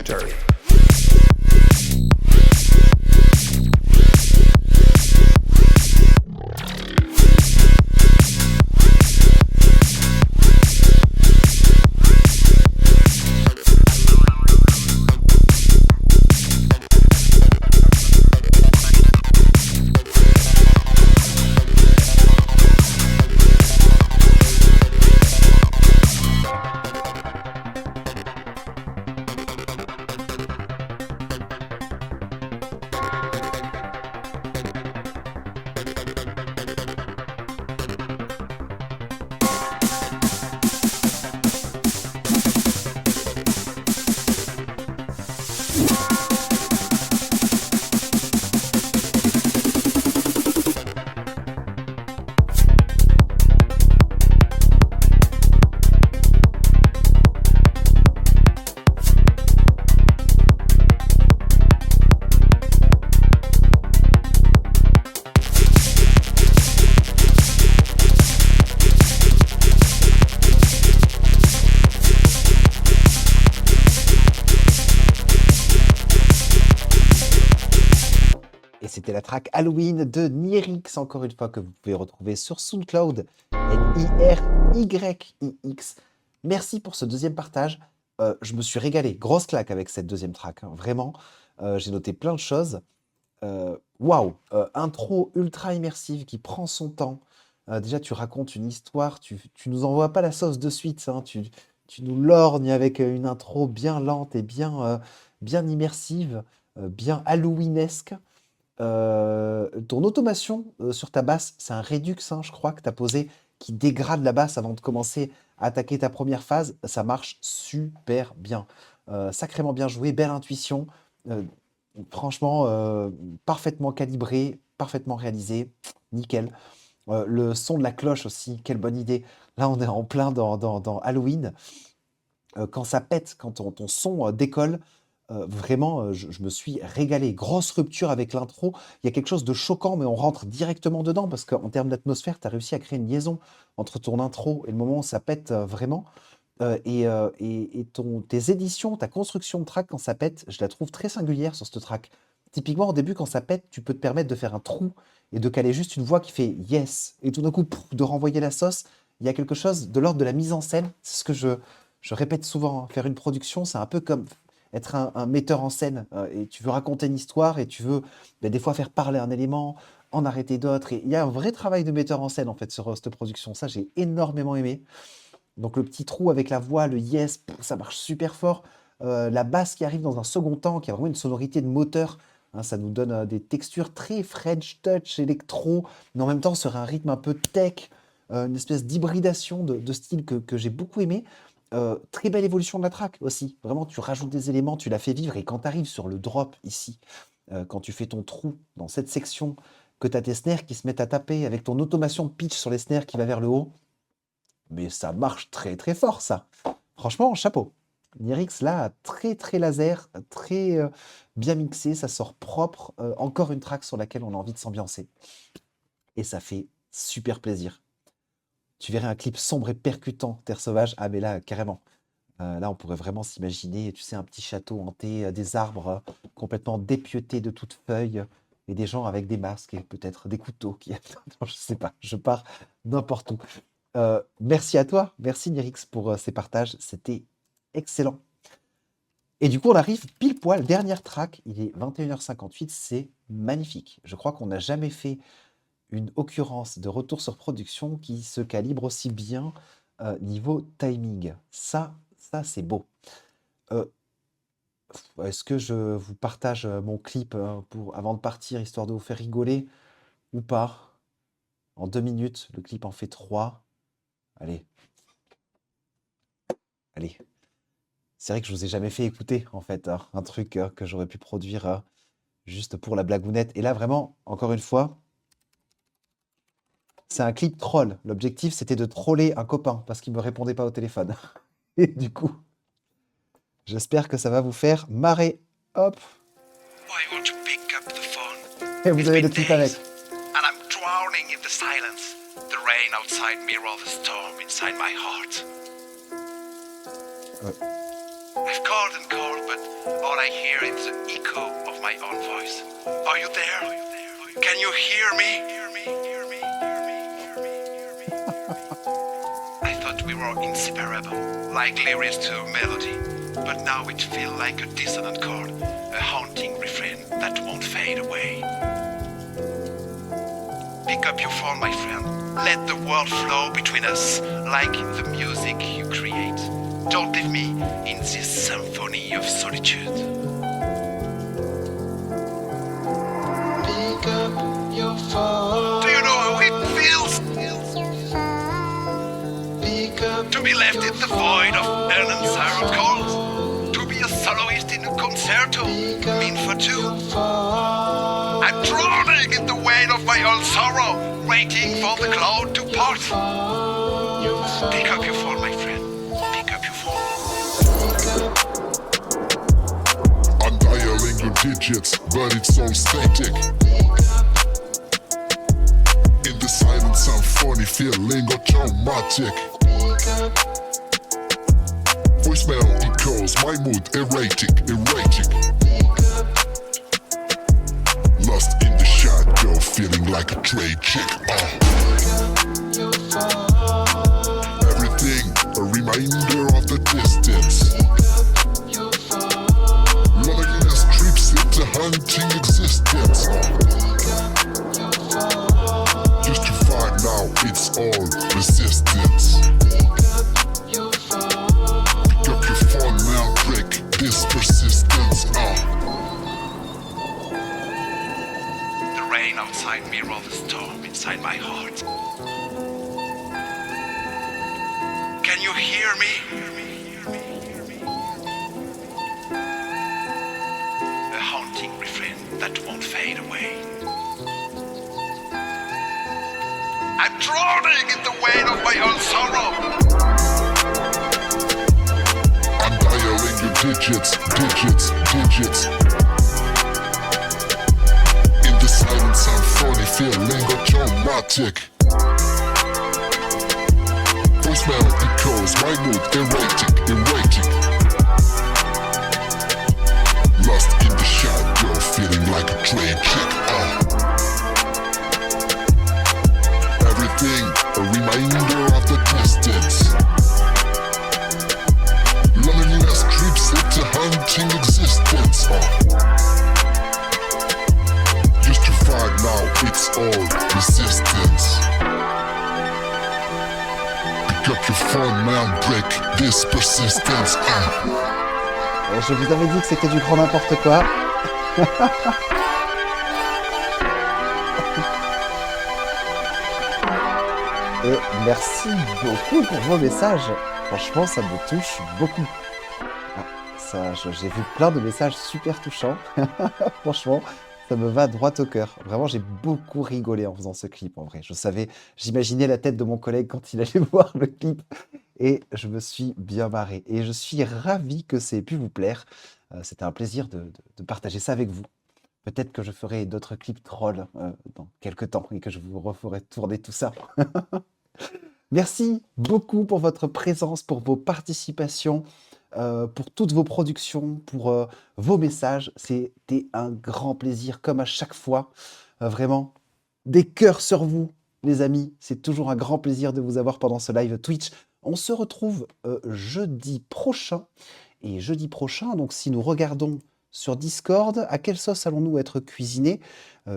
Dirty. Et c'était la track Halloween de Nierix, encore une fois, que vous pouvez retrouver sur SoundCloud, Niryyx. Merci pour ce deuxième partage. Je me suis régalé, grosse claque avec cette deuxième track, hein, vraiment. J'ai noté plein de choses. Waouh, intro ultra immersive qui prend son temps. Déjà, tu racontes une histoire, tu nous envoies pas la sauce de suite, hein, tu nous lorgnes avec une intro bien lente et bien immersive, bien halloweenesque. Ton automation sur ta basse, c'est un Redux, hein, je crois, que tu as posé, qui dégrade la basse avant de commencer à attaquer ta première phase. Ça marche super bien. Sacrément bien joué, belle intuition. Franchement, parfaitement calibré, parfaitement réalisé. Nickel. Le son de la cloche aussi, quelle bonne idée. Là, on est en plein dans Halloween. Quand ça pète, quand ton son décolle, vraiment, je me suis régalé. Grosse rupture avec l'intro. Il y a quelque chose de choquant, mais on rentre directement dedans parce qu'en termes d'atmosphère, tu as réussi à créer une liaison entre ton intro et le moment où ça pète vraiment. Tes éditions, ta construction de track quand ça pète, je la trouve très singulière sur cette track. Typiquement, au début, quand ça pète, tu peux te permettre de faire un trou et de caler juste une voix qui fait yes. Et tout d'un coup, de renvoyer la sauce. Il y a quelque chose de l'ordre de la mise en scène. C'est ce que je répète souvent, hein. Faire une production, c'est un peu comme être un metteur en scène. Et tu veux raconter une histoire et tu veux des fois faire parler un élément, en arrêter d'autres. Et il y a un vrai travail de metteur en scène en fait sur cette production. Ça, j'ai énormément aimé. Donc le petit trou avec la voix, le yes, ça marche super fort. La basse qui arrive dans un second temps, qui a vraiment une sonorité de moteur, hein, ça nous donne des textures très French touch, électro, mais en même temps sur un rythme un peu tech, une espèce d'hybridation de style que j'ai beaucoup aimé. Très belle évolution de la track aussi. Vraiment, tu rajoutes des éléments, tu la fais vivre, et quand tu arrives sur le drop ici, quand tu fais ton trou dans cette section, que tu as tes snares qui se mettent à taper avec ton automation de pitch sur les snares qui va vers le haut, mais ça marche très très fort ça. Franchement, chapeau. Nierix là, très très laser, très bien mixé, ça sort propre. Encore une track sur laquelle on a envie de s'ambiancer. Et ça fait super plaisir. Tu verrais un clip sombre et percutant, Terre Sauvage. Ah mais là, carrément. Là, on pourrait vraiment s'imaginer, tu sais, un petit château hanté, des arbres complètement dépiautés de toutes feuilles, et des gens avec des masques et peut-être des couteaux qui... Non, je sais pas, je pars n'importe où. Merci à toi, merci Nierix pour ces partages, c'était excellent. Et du coup, on arrive pile poil, dernière track, il est 21h58, c'est magnifique. Je crois qu'on n'a jamais fait une occurrence de retour sur production qui se calibre aussi bien niveau timing. Ça c'est beau. Euh, Est-ce que je vous partage mon clip avant de partir, histoire de vous faire rigoler ou pas? En 2 minutes, le clip en fait 3. Allez, allez. C'est vrai que je vous ai jamais fait écouter, en fait, hein, un truc que j'aurais pu produire juste pour la blagounette. Et là, vraiment, encore une fois, c'est un clip troll. L'objectif, c'était de troller un copain parce qu'il me répondait pas au téléphone. Et du coup, j'espère que ça va vous faire marrer. Hop, I want to pick up the phone. et vous It's avez been le clip days, avec. and I'm drowning in the silence. The rain outside mirrors the storm inside my heart. Ouais. I've called and called, but all I hear is the echo of my own voice. Are you there? Can you hear me? I thought we were inseparable, like lyrics to a melody, but now it feels like a dissonant chord, a haunting refrain that won't fade away. Pick up your phone, my friend. Let the world flow between us, like the music you create. Don't leave me in this symphony of solitude. Pick up your phone. Do you know how it feels? Pick up to be left in the void of unanswered calls. To be a soloist in a concerto, mean for two. I'm drowning in the weight of my own sorrow, waiting for the cloud to part. Pick up your phone, my friend. Pick up your phone. I'm dialing your digits, but it's all static. In the silent symphony, feeling automatic. Voicemail echoes, my mood erratic. Lost in the shadow, feeling like a trade chick. Everything a reminder of the distance. Loneliness trips into hunting existence. Just to find out it's all resistance. Pick up your phone now, break this persistence. The rain outside mirrors the storm inside my heart. Can you hear me? A haunting refrain that won't fade away. I'm drowning in the weight of my own sorrow. I'm dialing your digits. In the silent symphony, feeling automatic. Voicemail echoes, my mood erratic. Lost in the shadow, feeling like a trade chick. Everything a reminder of the distance. Loneliness creeps into hunting existence. Just to find out it's all resistance. Pick up your phone now, break this persistence. Je vous avais dit que c'était du grand n'importe quoi. Et merci beaucoup pour vos messages. Franchement, ça me touche beaucoup. J'ai vu plein de messages super touchants. Franchement, ça me va droit au cœur. Vraiment, j'ai beaucoup rigolé en faisant ce clip, en vrai. J'imaginais la tête de mon collègue quand il allait voir le clip. Et je me suis bien marré. Et je suis ravi que ça ait pu vous plaire. C'était un plaisir de partager ça avec vous. Peut-être que je ferai d'autres clips trolls dans quelques temps et que je vous referai tourner tout ça. Merci beaucoup pour votre présence, pour vos participations, pour toutes vos productions, pour vos messages. C'était un grand plaisir, comme à chaque fois. Vraiment, des cœurs sur vous, les amis. C'est toujours un grand plaisir de vous avoir pendant ce live Twitch. On se retrouve jeudi prochain. Et jeudi prochain, donc si nous regardons sur Discord. À quelle sauce allons-nous être cuisinés?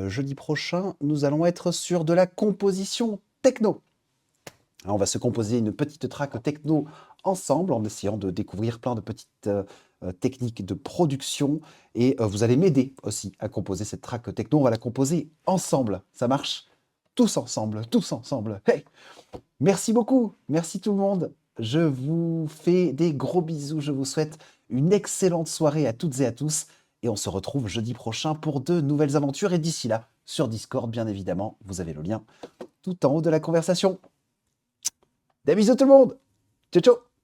Jeudi prochain, nous allons être sur de la composition techno. Alors, on va se composer une petite track techno ensemble en essayant de découvrir plein de petites techniques de production. Et vous allez m'aider aussi à composer cette track techno. On va la composer ensemble. Ça marche? Tous ensemble, tous ensemble. Hey! Merci beaucoup. Merci tout le monde. Je vous fais des gros bisous. Je vous souhaite une excellente soirée à toutes et à tous. Et on se retrouve jeudi prochain pour de nouvelles aventures. Et d'ici là, sur Discord, bien évidemment, vous avez le lien tout en haut de la conversation. Des bisous tout le monde. Ciao, ciao.